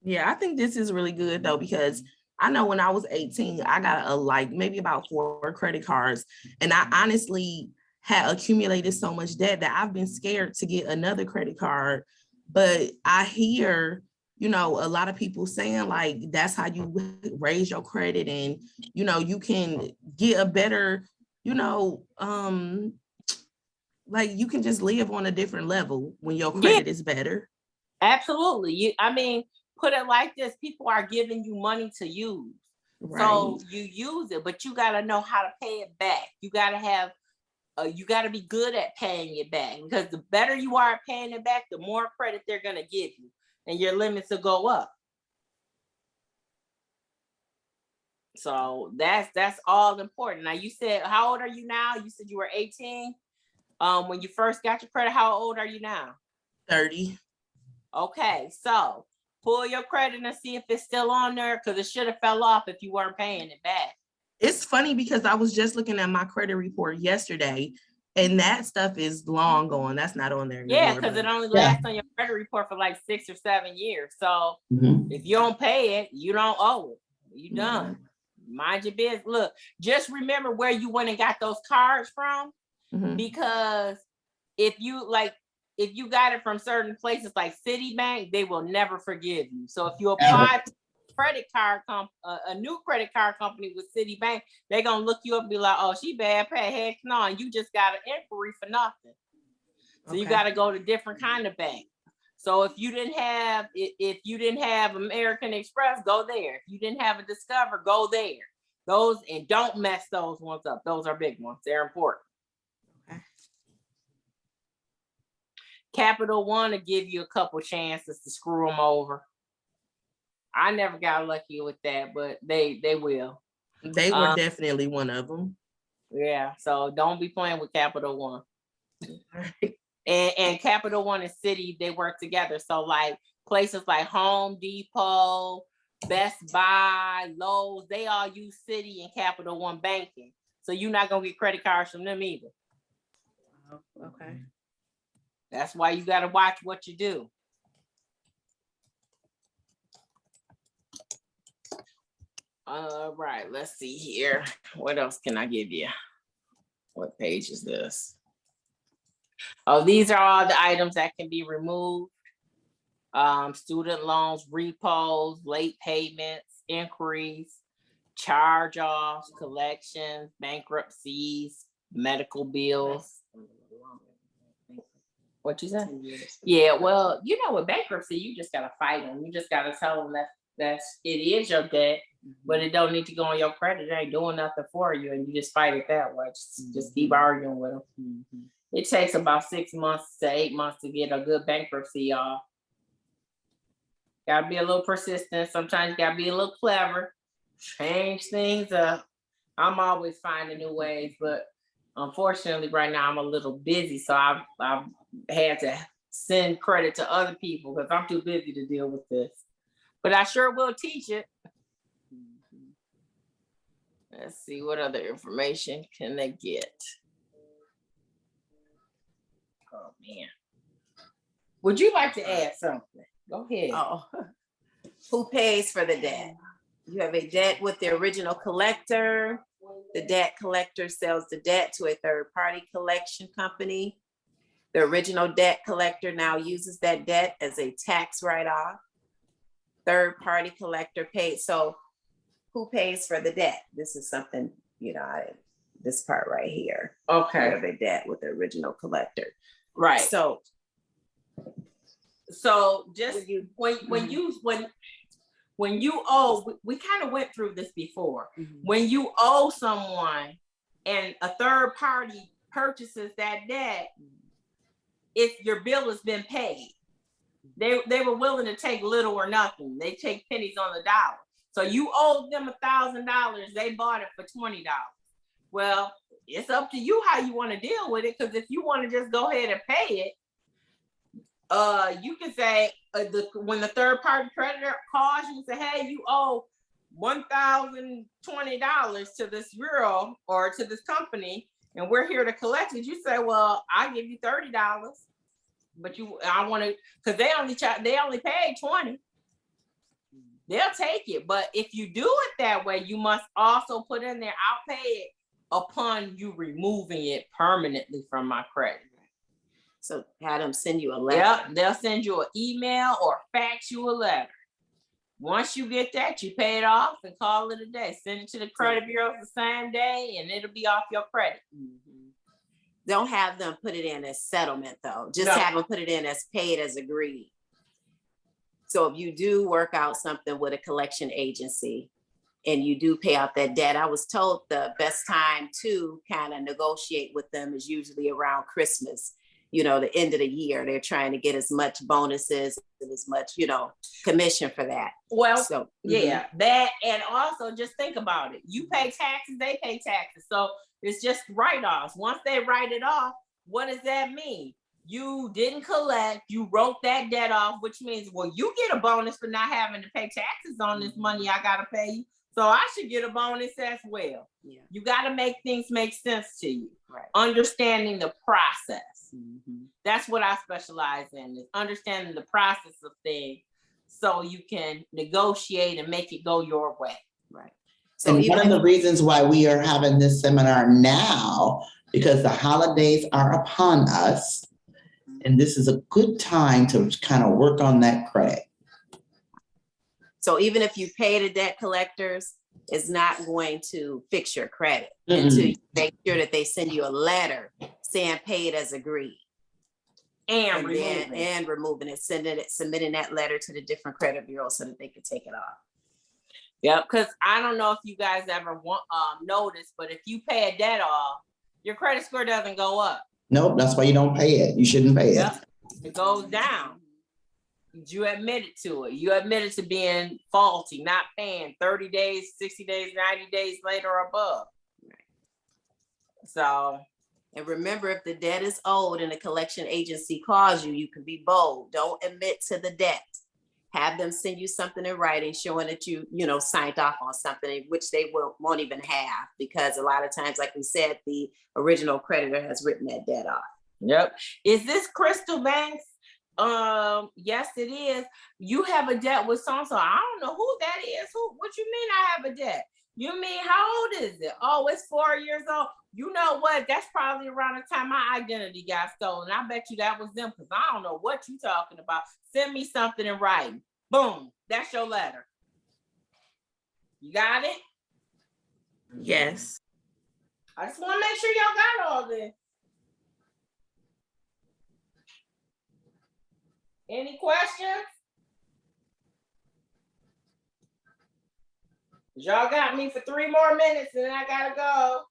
Yeah, I think this is really good though, because I know when I was 18, I got maybe about 4 credit cards, and I honestly had accumulated so much debt that I've been scared to get another credit card. But I hear, a lot of people saying like, that's how you raise your credit, and, you can get a better, like you can just live on a different level when your credit is better. Absolutely. Put it like this: people are giving you money to use. Right. So you use it, but you got to know how to pay it back. You got to be good at paying it back, because the better you are at paying it back, the more credit they're going to give you, and your limits will go up. So that's all important. Now, you said, how old are you now? You said you were 18 when you first got your credit. How old are you now? 30. Okay, so pull your credit and see if it's still on there, because it should have fell off if you weren't paying it back. It's funny because I was just looking at my credit report yesterday, And that stuff is long gone. That's not on there Yeah, anymore. because it but- only lasts on your credit report for like 6 or 7 years. So Mhm. if you don't pay it, you don't owe it. You done. Mind your business. Look, just remember where you went and got those cards from, Mhm. because if you got it from certain places like Citibank, they will never forgive you. So if you apply to a new credit card company with Citibank, they're gonna look you up and be like, oh, she bad pay. Heck no, and you just got an inquiry for nothing. So you Okay. got to go to different kind of bank. So if you didn't have American Express, go there. If you didn't have a Discover, go there. Those, and don't mess those ones up. Those are big ones. They're important. Okay. Capital One will give you a couple chances to screw them over. I never got lucky with that, but they will. They were definitely one of them. Yeah. So don't be playing with Capital One. And Capital One and Citi, they work together. So like places like Home Depot, Best Buy, Lowe's, they all use Citi and Capital One banking. So you're not gonna get credit cards from them either. Okay. That's why you gotta watch what you do. All right, let's see here. What else can I give you? What page is this? Oh, these are all the items that can be removed. Student loans, repos, late payments, inquiries, charge-offs, collections, bankruptcies, medical bills. What you said? Yeah, well, you know, with bankruptcy, you just gotta fight them. You just gotta tell them that it is your debt, but it don't need to go on your credit. It ain't doing nothing for you, and you just fight it that way. Just keep arguing with them. It takes about 6 months to 8 months to get a good bankruptcy, y'all. Gotta be a little persistent. Sometimes you gotta be a little clever, change things up. I'm always finding new ways, but unfortunately right now I'm a little busy. So I've had to send credit to other people because I'm too busy to deal with this. But I sure will teach it. Let's see, what other information can they get? Oh man. Would you like to add something? Go ahead. Oh, who pays for the debt? You have a debt with the original collector. The debt collector sells the debt to a third-party collection company. The original debt collector now uses that debt as a tax write-off. Third-party collector pays. So who pays for the debt? This is something, you know, this part right here. Okay. You have a debt with the original collector. Right. So just when you owe, we kind of went through this before. When you owe someone and a third party purchases that debt, if your bill has been paid, they were willing to take little or nothing. They take pennies on the dollar. So you owed them $1,000. They bought it for $20. Well, it's up to you how you want to deal with it. Because if you want to just go ahead and pay it, you can say when the third party creditor calls you and say, hey, you owe $1,020 to this bureau or to this company, and we're here to collect it. You say, well, I'll give you $30, but I want to, because they only paid 20. They'll take it. But if you do it that way, you must also put in there, I'll pay it upon you removing it permanently from my credit. So have them send you a letter. Yep, they'll send you an email or fax you a letter. Once you get that, you pay it off and call it a day. Send it to the credit bureau the same day and it'll be off your credit. Don't have them put it in as settlement though. Just have them put it in as paid as agreed. So if you do work out something with a collection agency and you do pay out that debt, I was told the best time to kind of negotiate with them is usually around Christmas. You know, the end of the year, they're trying to get as much bonuses and as much, you know, commission for that. Well, so yeah, that, and also just think about it. You pay taxes, they pay taxes. So it's just write-offs. Once they write it off, what does that mean? You didn't collect, you wrote that debt off, which means, well, you get a bonus for not having to pay taxes on this money I gotta pay you. So I should get a bonus as well. Yeah. You got to make things make sense to you. Right. Understanding the process. Mhm. That's what I specialize in, is understanding the process of things so you can negotiate and make it go your way. Right. So And even one of the reasons why we are having this seminar now, because the holidays are upon us, and this is a good time to kind of work on that credit. So even if you pay the debt collectors, it's not going to fix your credit Mm-mm. until you make sure that they send you a letter saying pay it as agreed. And removing it, submitting that letter to the different credit bureaus so that they can take it off. Yeah, because I don't know if you guys ever noticed, but if you pay a debt off, your credit score doesn't go up. Nope, that's why you don't pay it. You shouldn't pay it. Yep, it goes down. You admitted to it. You admitted to being faulty, not paying 30 days, 60 days, 90 days later or above. So. And remember, if the debt is owed and the collection agency calls you, you can be bold. Don't admit to the debt. Have them send you something in writing showing that you signed off on something, which they won't even have, because a lot of times, like we said, the original creditor has written that debt off. Yep. Is this Krystal Banks? Yes, it is. You have a debt with so-and-so. I don't know who that is. What you mean I have a debt? You mean, how old is it? Oh, it's 4 years old. You know what? That's probably around the time my identity got stolen. I bet you that was them, because I don't know what you talking about. Send me something in writing. Boom. That's your letter. You got it? Yes. I just want to make sure y'all got all this. Any questions? Y'all got me for 3 more minutes and then I gotta go.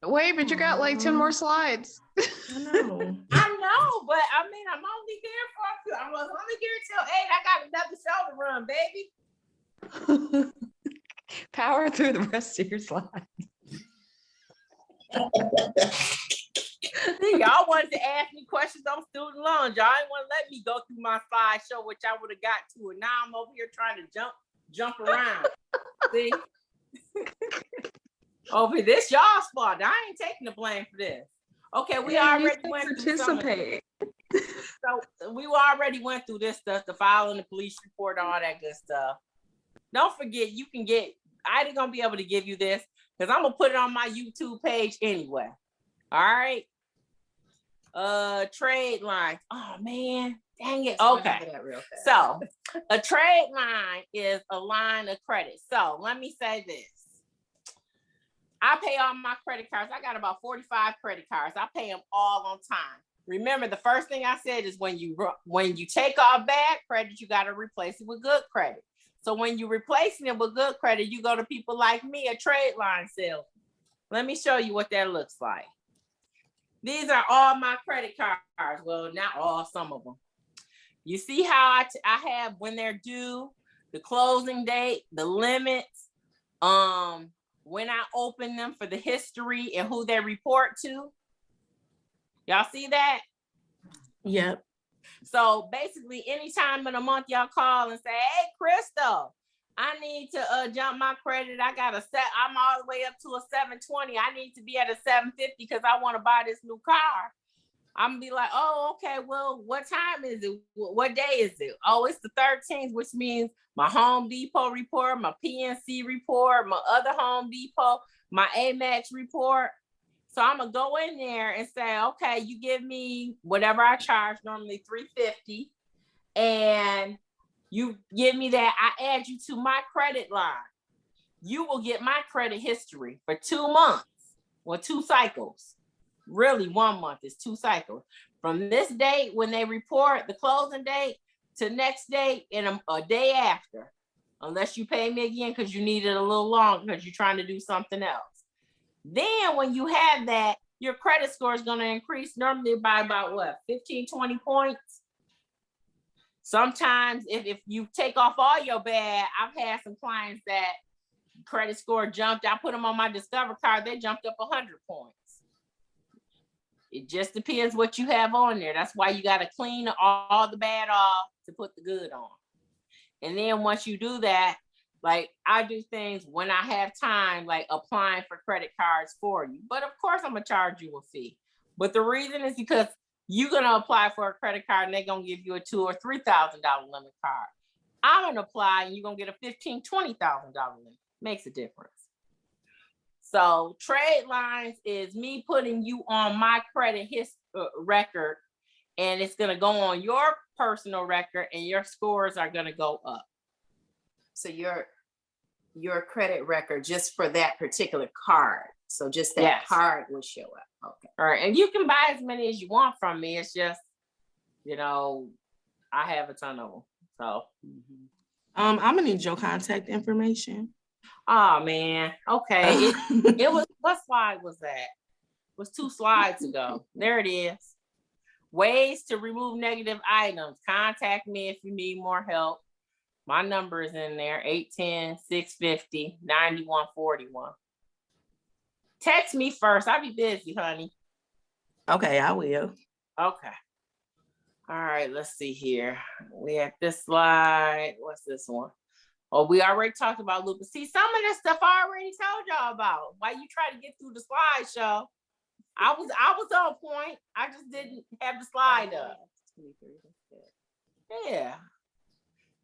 Wait, but you got like 10 more slides. I know. I know, but I mean, I'm only there for a few. I was only here till 8. I got another show to run, baby. Power through the rest of your slides. Y'all wanted to ask me questions on student loans. Y'all didn't want to let me go through my slideshow, which I would have got to it. Now I'm over here trying to jump around. See? Over this y'all's fault. I ain't taking the blame for this. Okay, we already went through some of it. So we already went through this stuff, the filing the police report, all that good stuff. Don't forget, you can get, I ain't gonna be able to give you this because I'm gonna put it on my YouTube page anyway. All right. Trade lines. Oh man, dang it. Okay. So a trade line is a line of credit. So let me say this. I pay all my credit cards. I got about 45 credit cards. I pay them all on time. Remember, the first thing I said is when you take off bad credit, you got to replace it with good credit. So when you're replacing it with good credit, you go to people like me, a trade line salesman. Let me show you what that looks like. These are all my credit cards. Well, not all, some of them. You see how I have when they're due, the closing date, the limits, when I open them for the history and who they report to. Y'all see that? Yep. So basically, anytime in a month y'all call and say, "Hey, Krystal, I need to jump my credit. I'm all the way up to a 720. I need to be at a 750 because I want to buy this new car." I'm gonna be like, "Oh, okay. Well, what time is it? What day is it? Oh, it's the 13th, which means my Home Depot report, my PNC report, my other Home Depot, my Amex report." So I'm gonna go in there and say, "Okay, you give me whatever I charge, normally $350, and you give me that. I add you to my credit line. You will get my credit history for 2 months or 2 cycles. Really, 1 month is 2 cycles. From this date when they report the closing date to next date and a day after, unless you pay me again because you need it a little long because you're trying to do something else. Then when you have that, your credit score is going to increase normally by about what, 15, 20 points. Sometimes if you take off all your bad, I've had some clients that credit score jumped. I put them on my Discover card. They jumped up 100 points. It just depends what you have on there. That's why you got to clean all the bad off to put the good on. And then once you do that, Like I do things when I have time, like applying for credit cards for you. But of course, I'm gonna charge you a fee. But the reason is because you're gonna apply for a credit card and they're gonna give you a $2,000 or $3,000 limit card. I'm gonna apply and you're gonna get a $15,000, $20,000 limit. Makes a difference. So trade lines is me putting you on my credit record, and it's gonna go on your personal record, and your scores are gonna go up. So your credit record just for that particular card. So just that card will show up. Okay. All right. And you can buy as many as you want from me. It's just, I have a ton of them. So I'm gonna need your contact information. Oh man. Okay. It was, what slide was that? It was 2 slides ago. There it is. Ways to remove negative items. Contact me if you need more help. My number is in there, 810-650-9141. Text me first. I'll be busy, honey. Okay, I will. Okay. All right, let's see here. We at this slide. What's this one? Oh, we already talked about lupus. See, some of this stuff I already told y'all about. Why you try to get through the slideshow? I was on point. I just didn't have the slide up. Yeah.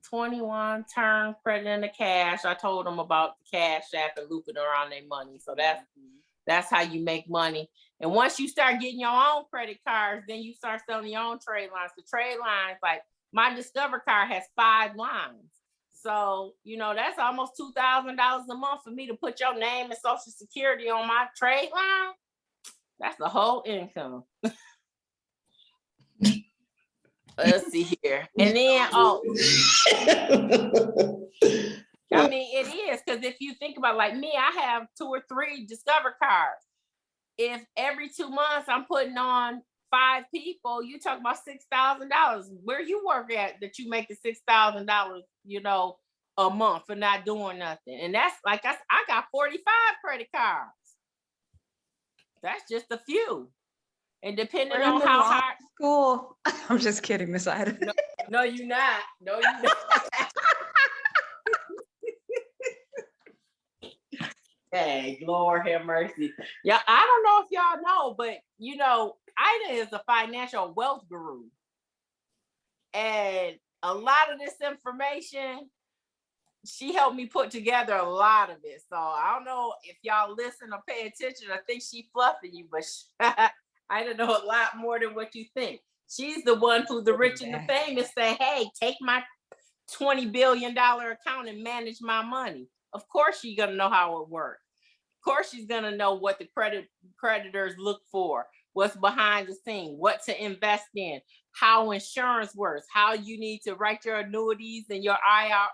21 turn credit into cash. I told them about the Cash App and looping around their money. So that's how you make money. And once you start getting your own credit cards, then you start selling your own trade lines. The trade lines, like my Discover card has 5 lines. So, that's almost $2,000 a month for me to put your name and Social Security on my trade line. That's the whole income. Let's see here. And then, I mean, it is, because if you think about, like me, I have 2 or 3 Discover cards. If every 2 months I'm putting on 5 people, you talk about $6,000. Where you work at that you make the $6,000, a month for not doing nothing? And that's like, I got 45 credit cards. That's just a few. And depending on how hard school. I'm just kidding, Miss Ida. No, you're not. No, you're not. Hey, Lord have mercy. Yeah, I don't know if y'all know, but Ida is a financial wealth guru. And a lot of this information, she helped me put together a lot of it. So I don't know if y'all listen or pay attention or think she fluffing you, but I don't know a lot more than what you think. She's the one who the rich and the famous say, hey, take my $20 billion account and manage my money. Of course, she's going to know how it works. Of course, she's going to know what the creditors look for, what's behind the scene, what to invest in, how insurance works, how you need to write your annuities and your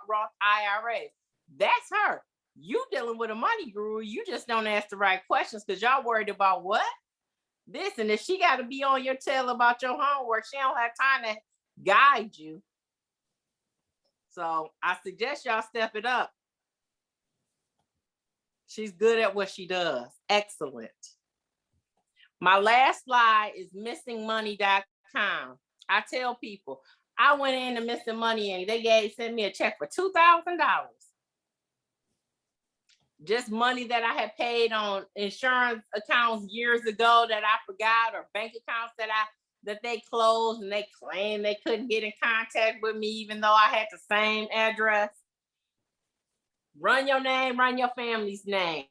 Roth IRAs. That's her. You dealing with a money guru. You just don't ask the right questions because y'all worried about what? This, and if she got to be on your tail about your homework, she don't have time to guide you. So I suggest y'all step it up. She's good at what she does. Excellent. My last slide is missingmoney.com. I tell people, I went into Missing Money and they sent me a check for $2,000. Just money that I had paid on insurance accounts years ago that I forgot, or bank accounts that they closed, and they claimed they couldn't get in contact with me even though I had the same address. Run your name, run your family's name.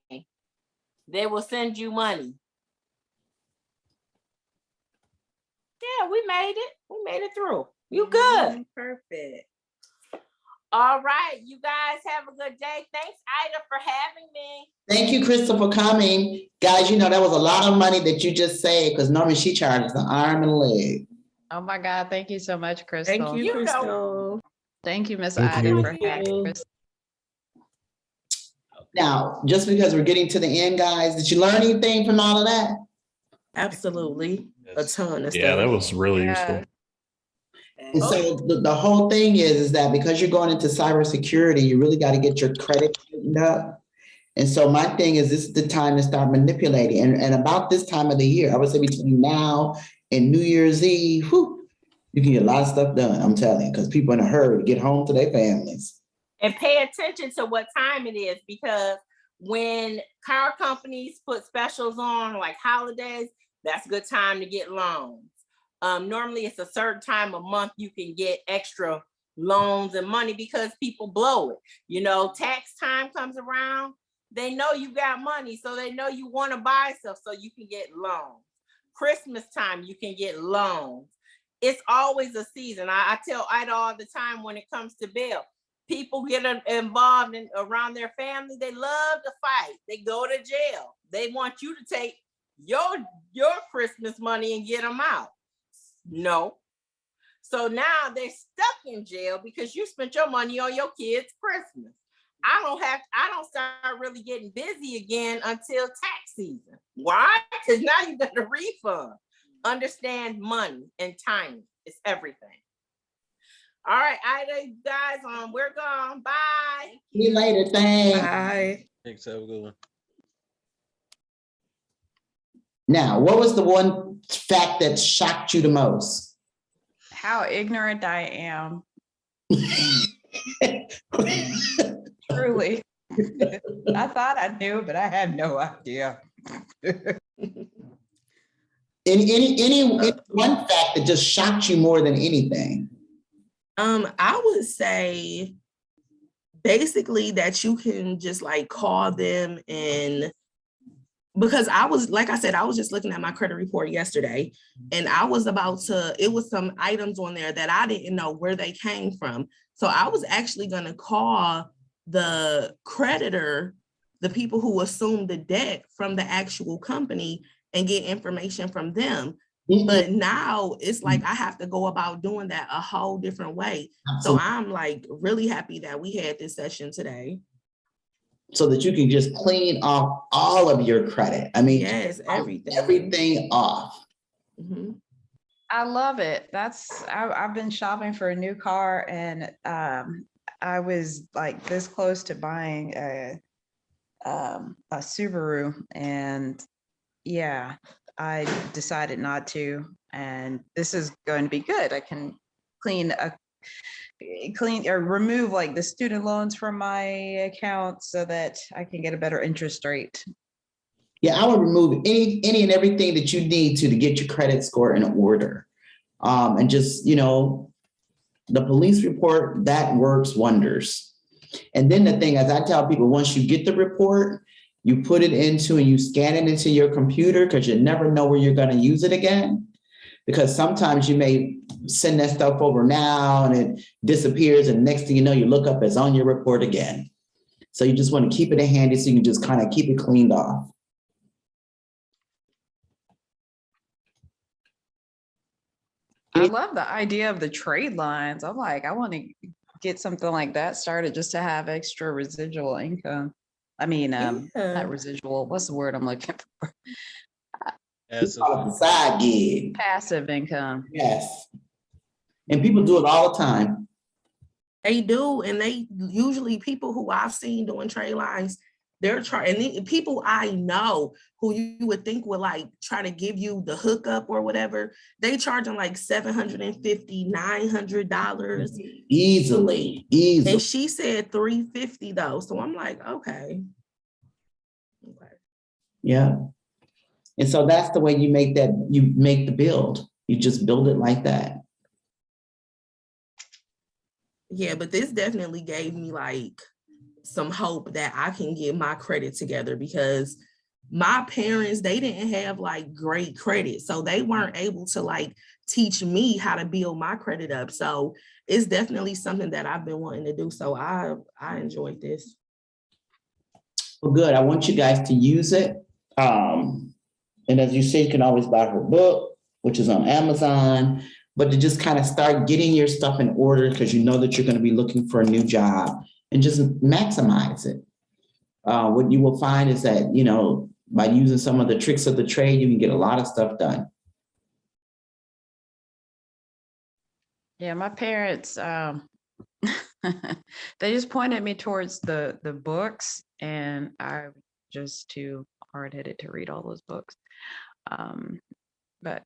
They will send you money. Yeah, we made it. We made it through. You good. Perfect. All right, you guys have a good day. Thanks, Ida, for having me. Thank you, Krystal, for coming. Guys, that was a lot of money that you just saved, because normally she charges an arm and a leg. Oh my God. Thank you so much, Krystal. Thank you, Krystal. Thank you, Miss Thank Ida, you. for having Krystal. Now, just because we're getting to the end, guys, did you learn anything from all of that? Absolutely. A ton of stuff. Yeah, that was really useful. And so the whole thing is that because you're going into cybersecurity, you really got to get your credit straightened up. And so my thing is, this is the time to start manipulating. And about this time of the year, I would say between now and New Year's Eve, you can get a lot of stuff done, I'm telling you, because people are in a hurry to get home to their families. And pay attention to what time it is, because when car companies put specials on, like holidays, that's a good time to get loans. Normally it's a certain time of month you can get extra loans and money because people blow it. You know, tax time comes around, they know you got money, so they know you want to buy stuff, so you can get loans. Christmas time, you can get loans. It's always a season. I tell Ida all the time when it comes to bill, people get involved in around their family. They love to fight. They go to jail. They want you to take your Christmas money and get them out. No. So now they're stuck in jail because you spent your money on your kids' Christmas. I don't start really getting busy again until tax season. Why? Because now you got a refund. Understand money and timing is everything. All right, Ida, guys, we're gone. Bye. See you later. Thanks. Bye. Thanks, have a good one. Now, what was the one fact that shocked you the most? How ignorant I am. Truly. I thought I knew, but I had no idea. Any one fact that just shocked you more than anything? I would say basically that you can just like call them, and because I was, like I said, I was just looking at my credit report yesterday, and I was about to, it was some items on there that I didn't know where they came from. So I was actually gonna call the creditor, the people who assumed the debt from the actual company, and get information from them. But now it's like I have to go about doing that a whole different way. So I'm like really happy that we had this session today. So that you can just clean off all of your credit. I mean, yes, everything off. Mm-hmm. I love it. I've been shopping for a new car, and I was like this close to buying a Subaru, and yeah, I decided not to, and this is going to be good. I can clean or remove like the student loans from my account so that I can get a better interest rate. Yeah, I would remove any and everything that you need to get your credit score in order. And just, the police report, that works wonders. And then the thing, as I tell people, once you get the report, you put it into and you scan it into your computer, because you never know where you're going to use it again. Because sometimes you may send that stuff over now and it disappears, and next thing you know, you look up, it's on your report again. So you just want to keep it handy so you can just kind of keep it cleaned off. I love the idea of the trade lines. I'm like, I want to get something like that started just to have extra residual income. I mean, not residual. What's the word I'm looking for? It's called a side gig. Passive income. Yes. And people do it all the time. They do, and they usually, people who I've seen doing trade lines, they're and people I know who you would think would like try to give you the hookup or whatever, they charging like $750, $900 easily. And she said $350 though, so I'm like, okay. Yeah. And so that's the way you make the build. You just build it like that. Yeah, but this definitely gave me like some hope that I can get my credit together, because my parents, they didn't have like great credit. So they weren't able to like teach me how to build my credit up. So it's definitely something that I've been wanting to do. So I enjoyed this. Well, good. I want you guys to use it. And as you said, you can always buy her book, which is on Amazon, but to just kind of start getting your stuff in order, because you know that you're going to be looking for a new job, and just maximize it. What you will find is that, by using some of the tricks of the trade, you can get a lot of stuff done. Yeah, my parents, they just pointed me towards the books, and I'm just too hard-headed to read all those books. But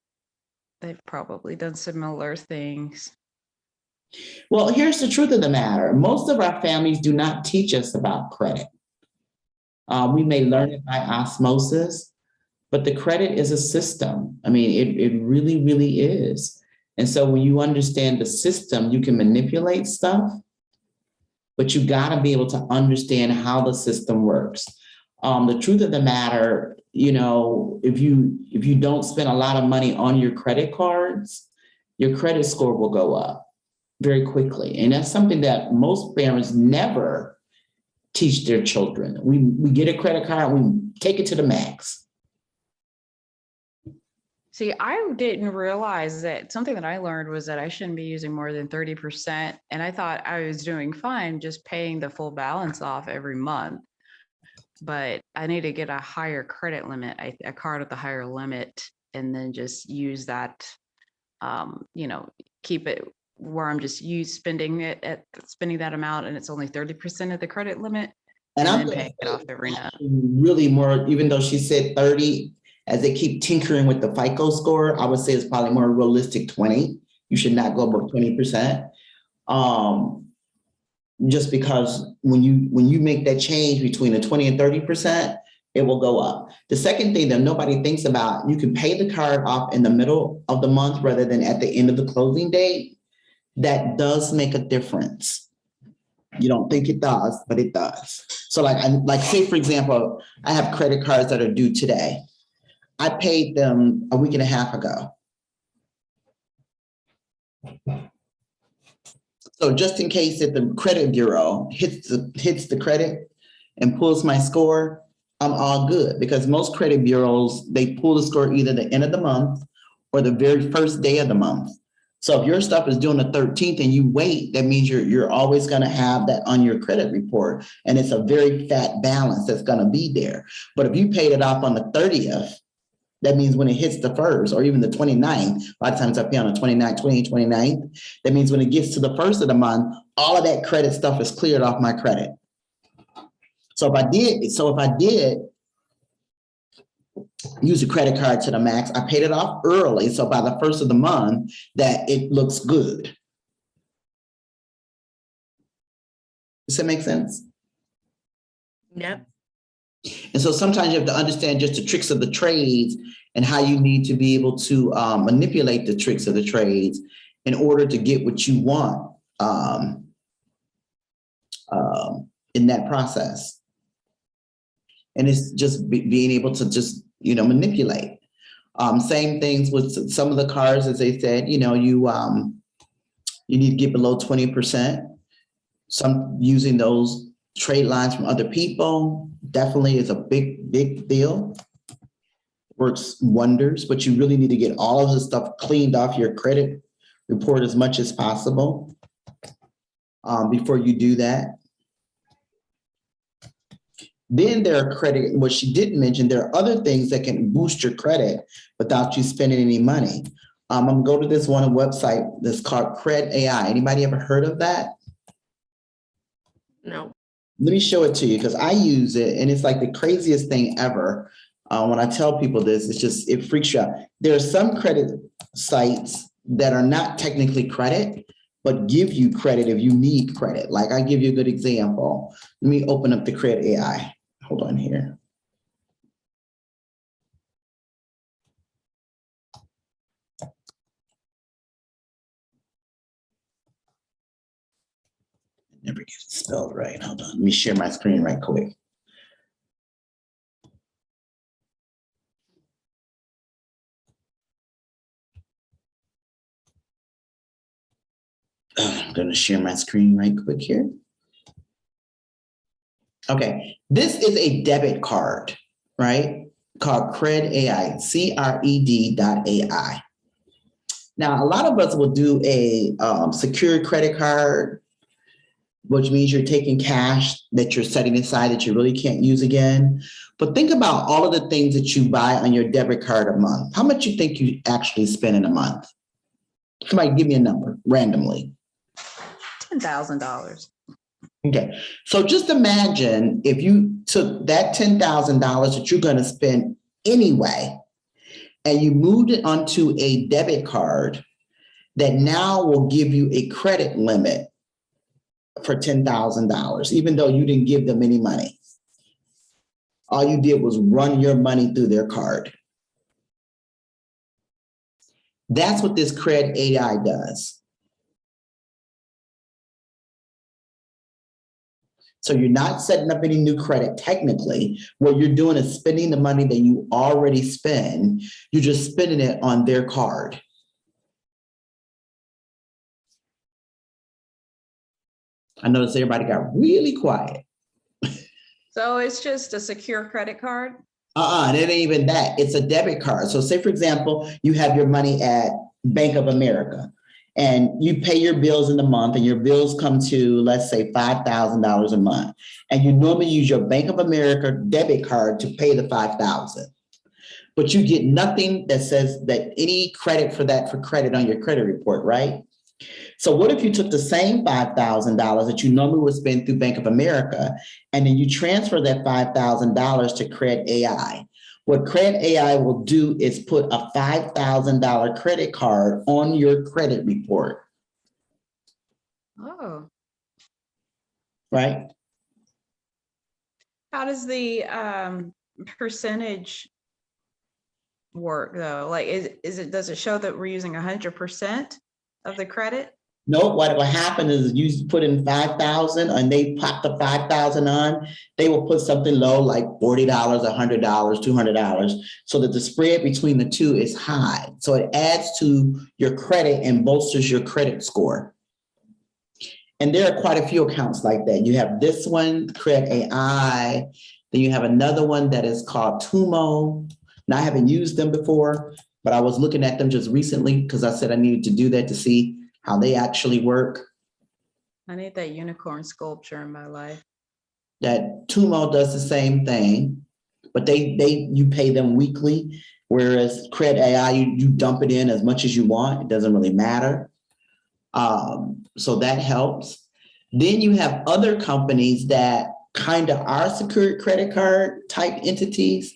they've probably done similar things. Well, here's the truth of the matter. Most of our families do not teach us about credit. We may learn it by osmosis, but the credit is a system. I mean, it really, really is. And so when you understand the system, you can manipulate stuff, but you got to be able to understand how the system works. The truth of the matter, you know, if you don't spend a lot of money on your credit cards, your credit score will go up very quickly. And that's something that most parents never teach their children. We get a credit card, we take it to the max. See, I didn't realize that something that I learned was that I shouldn't be using more than 30%. And I thought I was doing fine just paying the full balance off every month. But I need to get a higher credit limit, a card with a higher limit, and then just use that, you know, keep it where I'm just spending that amount, and it's only 30% of the credit limit, And and I'm then paying it off every month. really more, even though she said 30, as they keep tinkering with the FICO score, I would say it's probably more realistic 20. You should not go above 20%. Just because when you make that change between the 20 and 30%, it will go up. The second thing that nobody thinks about, you can pay the card off in the middle of the month rather than at the end of the closing date. That does make a difference. You don't think it does, but it does. So like say, for example, I have credit cards that are due today. I paid them a week and a half ago. So just in case if the credit bureau hits the credit and pulls my score, I'm all good, because most credit bureaus, they pull the score either the end of the month or the very first day of the month. So if your stuff is due on the 13th and you wait, that means you're always going to have that on your credit report. And it's a very fat balance that's going to be there. But if you paid it off on the 30th, that means when it hits the 1st or even the 29th, a lot of times I pay on the 29th, 28th, 29th. That means when it gets to the 1st of the month, all of that credit stuff is cleared off my credit. So if I did use a credit card to the max, I paid it off early. So by the 1st of the month, that it looks good. Does that make sense? Yep. And so sometimes you have to understand just the tricks of the trades and how you need to be able to manipulate the tricks of the trades in order to get what you want in that process. And it's just being able to just, you know, manipulate. Same things with some of the cards, as they said, you know, you need to get below 20%. Some using those trade lines from other people definitely is a big deal. Works wonders, but you really need to get all of the stuff cleaned off your credit report as much as possible before you do that. Then there are credit, what she didn't mention, there are other things that can boost your credit without you spending any money. I'm gonna go to this one website that's called Cred AI. Anybody ever heard of that? No. Let me show it to you because I use it and it's like the craziest thing ever. When I tell people this, it freaks you out. There are some credit sites that are not technically credit, but give you credit if you need credit. Like I give you a good example. Let me open up the Cred AI. Hold on here. Never get it spelled right. Hold on. Let me share my screen right quick. I'm going to share my screen right quick here. Okay, this is a debit card, right? Called Cred AI, CRED.ai. Now, a lot of us will do a secured credit card, which means you're taking cash that you're setting aside that you really can't use again. But think about all of the things that you buy on your debit card a month. How much you think you actually spend in a month? Somebody give me a number randomly. $10,000. Okay, so just imagine if you took that $10,000 that you're going to spend anyway, and you moved it onto a debit card, and you spent it on your credit card. How much you think you actually spend in a month? Somebody give me a number randomly. Okay, so just imagine if you took that $10,000 that you're going to spend anyway, and you moved it onto a debit card, and you spent it on your credit card. How much you think you actually spend in a month? that now will give you a credit limit for $10,000, even though you didn't give them any money. All you did was run your money through their card. That's what this Cred AI does. So you're not setting up any new credit technically. What you're doing is spending the money that you already spend. You're just spending it on their card. I noticed everybody got really quiet. So it's just a secure credit card? And it ain't even that. It's a debit card. So say, for example, you have your money at Bank of America and you pay your bills in the month and your bills come to, let's say, $5,000 a month. And you normally use your Bank of America debit card to pay the $5,000. But you get nothing that says that any credit for that for credit on your credit report, right? So what if you took the same $5,000 that you normally would spend through Bank of America, and then you transfer that $5,000 to Cred AI? What Cred AI will do is put a $5,000 credit card on your credit report. Oh. Right? How does the percentage work though? Like, does it show that we're using 100% of the credit? No, what will happen is you put in 5,000 and they pop the 5,000 on, they will put something low like $40, $100, $200, so that the spread between the two is high. So it adds to your credit and bolsters your credit score. And there are quite a few accounts like that. You have this one, Cred AI, then you have another one that is called Tumo. Now, I haven't used them before, but I was looking at them just recently because I said I needed to do that to see how they actually work. I need that unicorn sculpture in my life. That Tumo does the same thing, but you pay them weekly, whereas Cred AI, you dump it in as much as you want. It doesn't really matter. So that helps. Then you have other companies that kind of are secured credit card type entities,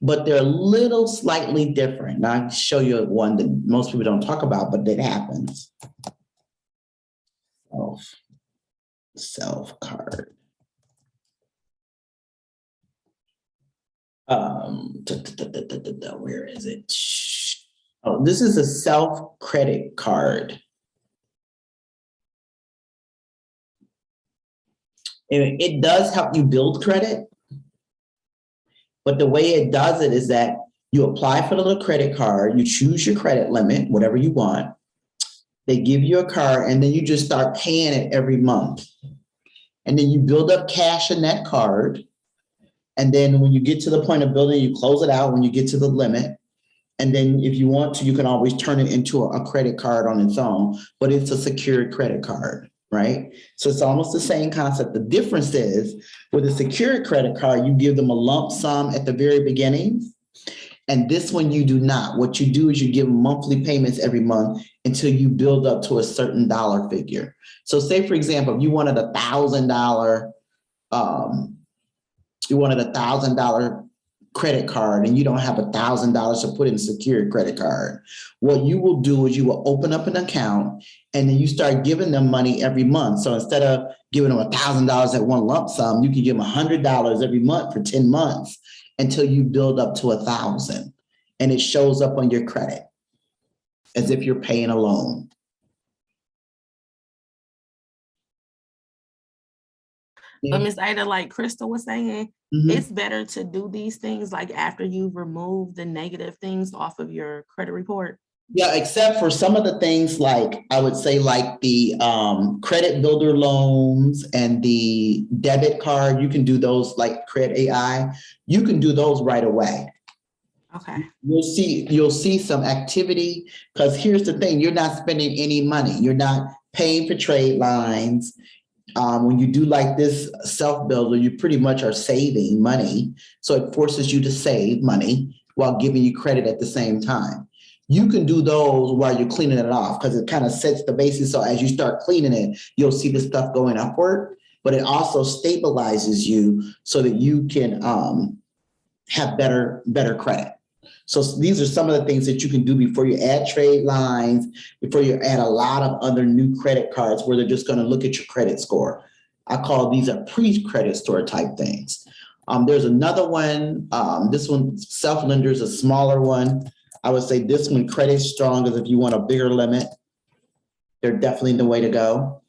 but they're a little slightly different. Now, I'll show you one that most people don't talk about, but that happens. Self card. Where is it? Oh, this is a self credit card. And it does help you build credit, but the way it does it is that you apply for the little credit card, you choose your credit limit, whatever you want. They give you a card and then you just start paying it every month. And then you build up cash in that card. And then when you get to the point of building, you close it out when you get to the limit. And then if you want to, you can always turn it into a credit card on its own, but it's a secured credit card, right? So it's almost the same concept. The difference is with a secured credit card, you give them a lump sum at the very beginning. And this one you do not. What you do is you give monthly payments every month until you build up to a certain dollar figure. So say, for example, if you wanted $1,000 credit card and you don't have $1,000 to put in a secured credit card, what you will do is you will open up an account and then you start giving them money every month. So instead of giving them $1,000 at one lump sum, you can give them $100 every month for 10 months until you build up to 1,000, and it shows up on your credit as if you're paying a loan. But Ms. Ada, like Krystal was saying, it's better to do these things like after you've removed the negative things off of your credit report. Yeah, except for some of the things like, I would say like the credit builder loans and the debit card, you can do those like Cred AI, you can do those right away. Okay. You'll see some activity, because here's the thing, you're not spending any money. You're not paying for trade lines. When you do like this self-builder, you pretty much are saving money. So it forces you to save money while giving you credit at the same time. You can do those while you're cleaning it off because it kind of sets the basis. So as you start cleaning it, you'll see the stuff going upward, but it also stabilizes you so that you can have better credit. So these are some of the things that you can do before you add trade lines, before you add a lot of other new credit cards where they're just going to look at your credit score. I call these a pre-credit score type things. There's another one. This one, self-lender, is a smaller one. I would say this one, Credit Strong, is if you want a bigger limit. They're definitely the way to go.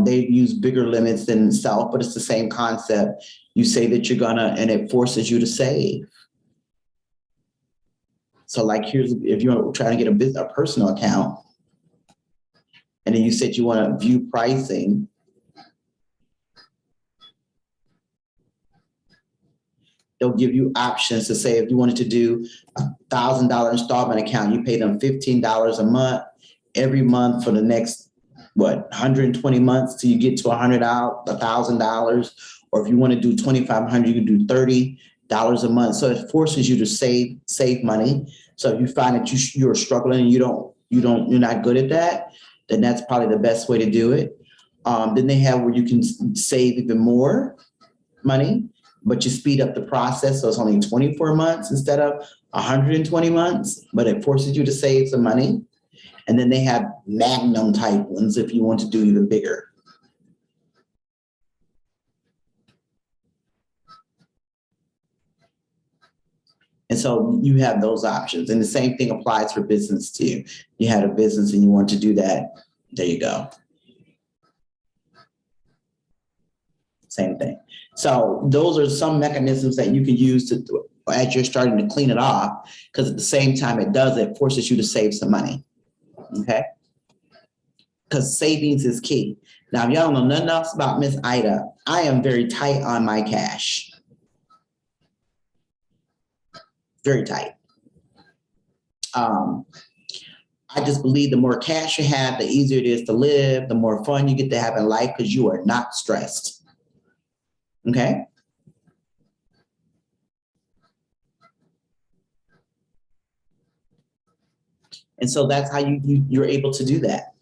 They use bigger limits than self, but it's the same concept. You say that you're gonna, and it forces you to save. So like here's, if you're trying to get a personal account, and then you said you want to view pricing, they'll give you options to say if you wanted to do $1,000 installment account, you pay them $15 a month every month for the next 120 months till you get to $100,000. Or if you want to do 2,500, you can do $30 a month. So it forces you to save money. So if you find that you're struggling and you're not good at that, then that's probably the best way to do it. Then they have where you can save even more money, but you speed up the process. So it's only 24 months instead of 120 months, but it forces you to save some money. And then they have Magnum type ones if you want to do even bigger. And so you have those options. And the same thing applies for business too. You had a business and you want to do that, there you go. Same thing. So those are some mechanisms that you can use to, as you're starting to clean it off, because at the same time it forces you to save some money, okay? Because savings is key. Now, if y'all don't know nothing else about Miss Ida, I am very tight on my cash. Very tight. I just believe the more cash you have, the easier it is to live, the more fun you get to have in life because you are not stressed. Okay? And so that's how you're able to do that.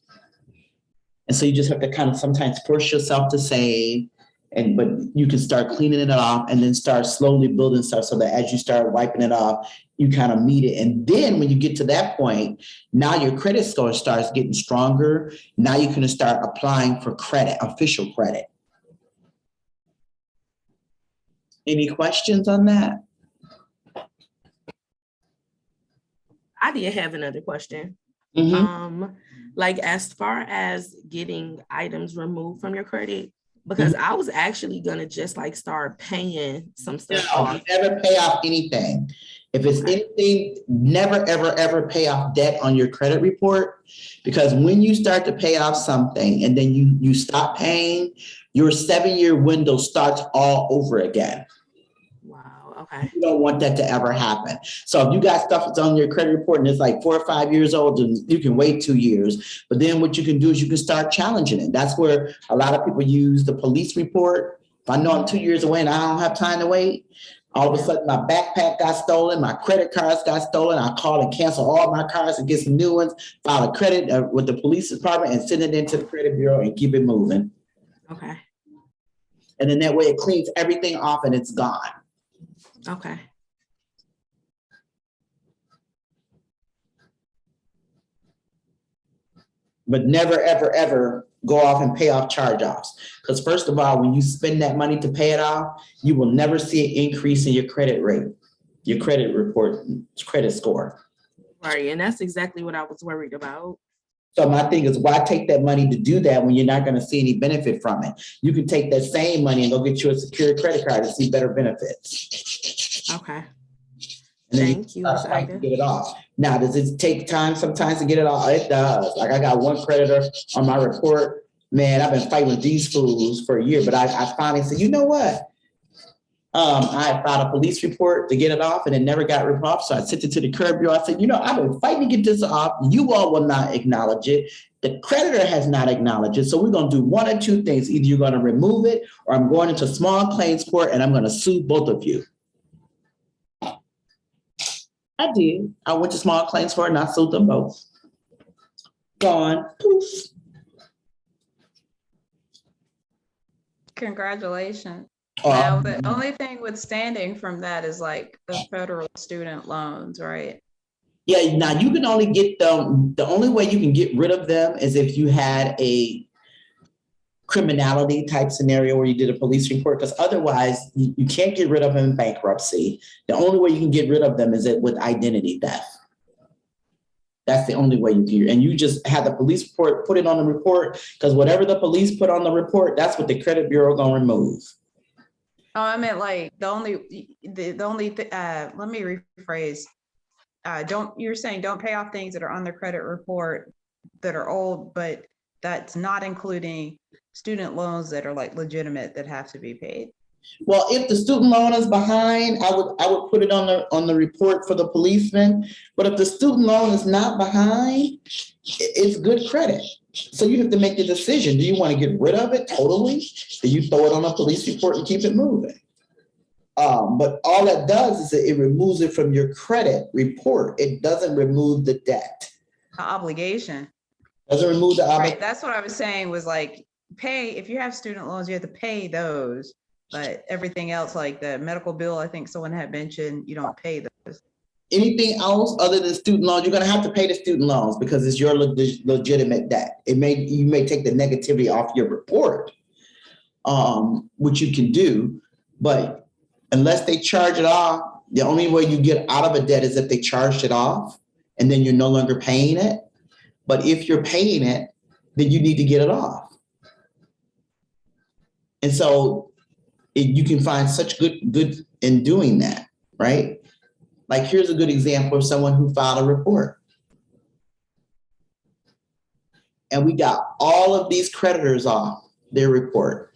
And so you just have to kind of sometimes force yourself to save, but you can start cleaning it off and then start slowly building stuff so that as you start wiping it off, you kind of meet it. And then when you get to that point, now your credit score starts getting stronger. Now you can start applying for credit, official credit. Any questions on that? I did have another question. Mm-hmm. Like as far as getting items removed from your credit, because I was actually gonna just like start paying some stuff off. Never pay off anything. If it's anything, never, ever, ever pay off debt on your credit report, because when you start to pay off something and then you stop paying, your 7-year window starts all over again. Wow, okay. You don't want that to ever happen. So if you got stuff that's on your credit report and it's like 4 or 5 years old, and you can wait 2 years. But then what you can do is you can start challenging it. That's where a lot of people use the police report. If I know I'm 2 years away and I don't have time to wait, all of a sudden my backpack got stolen, my credit cards got stolen, I call and cancel all my cards and get some new ones, file a credit with the police department and send it into the credit bureau and keep it moving. Okay. And then that way it cleans everything off and it's gone. Okay. But never, ever, ever go off and pay off charge-offs. Because first of all, when you spend that money to pay it off, you will never see an increase in your credit rate, your credit report, credit score. Right, and that's exactly what I was worried about. So my thing is, why take that money to do that when you're not going to see any benefit from it? You can take that same money and go get you a secured credit card and see better benefits. Okay. And then Thank you, Ms. Ida. get it off. Now, does it take time sometimes to get it off? It does. Like I got one creditor on my report. Man, I've been fighting with these fools for a year, but I finally said, you know what? I filed a police report to get it off and it never got ripped off. So I sent it to the credit bureau. I said, you know, I've been fighting to get this off. You all will not acknowledge it. The creditor has not acknowledged it. So we're going to do one or two things. Either you're going to remove it or I'm going into small claims court and I'm going to sue both of you. I did. I went to small claims court and I sued them both. Gone. Poof. Congratulations. Now, the only thing withstanding from that is like the federal student loans, right? Yeah, now you can only get them, the only way you can get rid of them is if you had a criminality type scenario where you did a police report, because otherwise you can't get rid of them in bankruptcy. The only way you can get rid of them is with identity theft. That's the only way you can, and you just have the police report, put it on the report, because whatever the police put on the report, that's what the credit bureau gonna remove. Oh, I meant like let me rephrase. You're saying don't pay off things that are on the credit report that are old, but that's not including student loans that are like legitimate that have to be paid. Well, if the student loan is behind, I would put it on the report for the policeman. But if the student loan is not behind, it's good credit. So you have to make the decision. Do you want to get rid of it totally? Do you throw it on a police report and keep it moving? But all that does is it removes it from your credit report. It doesn't remove the debt. The obligation. Doesn't remove the obligation. Right. That's what I was saying was like pay, if you have student loans, you have to pay those. But everything else, like the medical bill, I think someone had mentioned, you don't pay those. Anything else other than student loans, you're going to have to pay the student loans because it's your legitimate debt. You may take the negativity off your report, which you can do, but unless they charge it off, the only way you get out of a debt is if they charged it off and then you're no longer paying it. But if you're paying it, then you need to get it off. And so you can find such good in doing that, right? Like here's a good example of someone who filed a report. And we got all of these creditors off their report.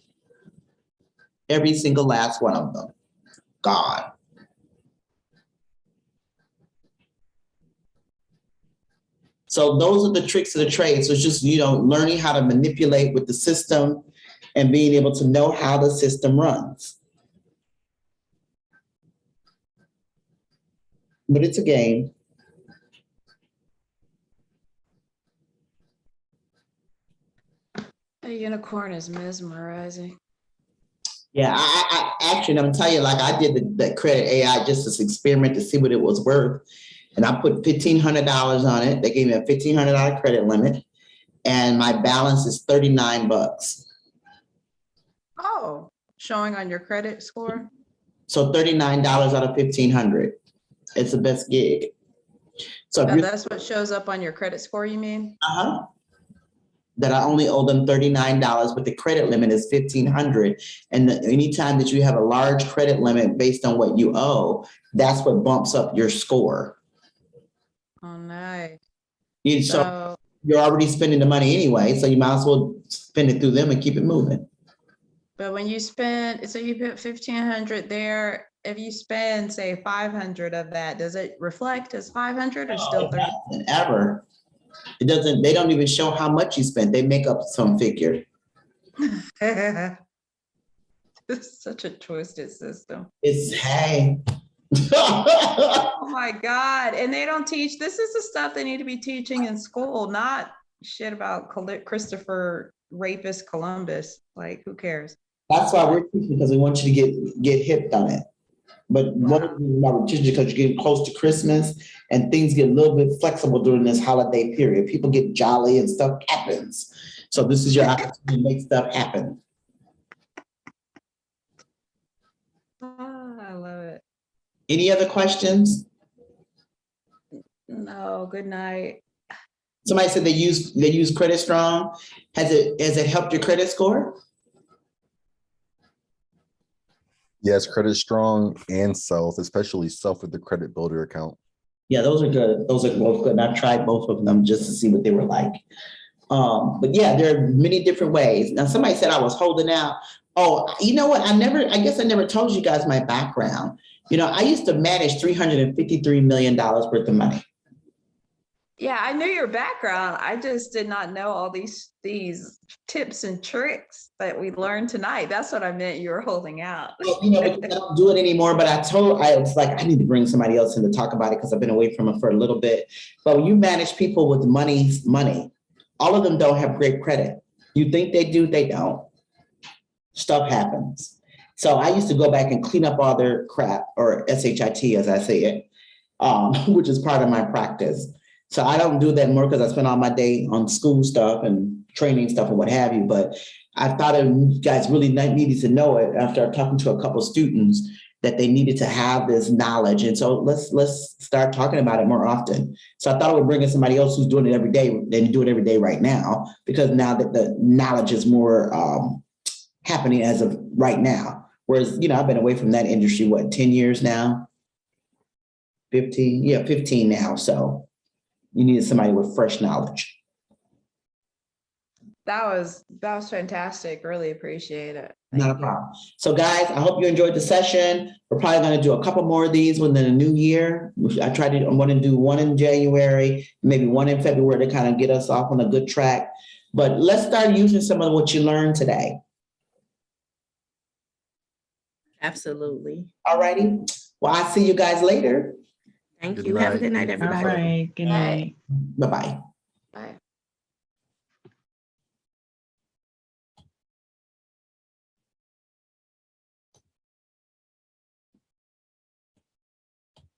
Every single last one of them. Gone. So those are the tricks of the trade. So it's just, learning how to manipulate with the system and being able to know how the system runs. But it's a game. A unicorn is mesmerizing. Yeah, I actually, I'm telling you, like I did the credit AI just as an experiment to see what it was worth. And I put $1,500 on it. They gave me a $1,500 credit limit. And my balance is $39. Oh, showing on your credit score? So $39 out of $1,500. It's the best gig. So that's what shows up on your credit score, you mean? That I only owe them $39, but the credit limit is $1,500. And anytime that you have a large credit limit based on what you owe, that's what bumps up your score. Oh, nice. So you're already spending the money anyway, so you might as well spend it through them and keep it moving. But when you spend, so you put $1,500 there, if you spend say 500 of that, does it reflect as 500 or still 30? Ever. It doesn't, they don't even show how much you spent. They make up some figure. It's such a twisted system. Hey. Oh my God. And they don't teach, this is the stuff they need to be teaching in school, not shit about Christopher rapist Columbus. Like, who cares? That's why we're teaching, because we want you to get hipped on it. But one of the reasons why we're teaching, because you're getting close to Christmas and things get a little bit flexible during this holiday period. People get jolly and stuff happens. So this is your opportunity to make stuff happen. Oh, I love it. Any other questions? No, good night. Somebody said they use Credit Strong. Has it helped your credit score? Yes, Credit Strong and Self, especially Self with the Credit Builder account. Yeah, those are good. Those are both good. And I've tried both of them just to see what they were like. But yeah, there are many different ways. Now, somebody said I was holding out. Oh, you know what? I guess I never told you guys my background. I used to manage $353 million worth of money. Yeah, I knew your background. I just did not know all these tips and tricks that we learned tonight. That's what I meant you were holding out. Well, I don't do it anymore, but I was like, I need to bring somebody else in to talk about it because I've been away from it for a little bit. But when you manage people with money, all of them don't have great credit. You think they do, they don't. Stuff happens. So I used to go back and clean up all their crap, or SHIT as I say it, which is part of my practice. So I don't do that more because I spend all my day on school stuff and training stuff and what have you. But I thought you guys really needed to know it after talking to a couple of students that they needed to have this knowledge. And so let's start talking about it more often. So I thought I would bring in somebody else who's doing it every day. They do it every day right now, because now that the knowledge is more happening as of right now. Whereas, I've been away from that industry, 10 years now? 15? Yeah, 15 now. So you needed somebody with fresh knowledge. That was fantastic. Really appreciate it. Not a problem. So guys, I hope you enjoyed the session. We're probably going to do a couple more of these within the new year. I'm going to do one in January, maybe one in February to kind of get us off on a good track. But let's start using some of what you learned today. Absolutely. All righty. Well, I'll see you guys later. Thank Good you. Have a night. good night, Thank you. All everybody. right, good night. Bye-bye.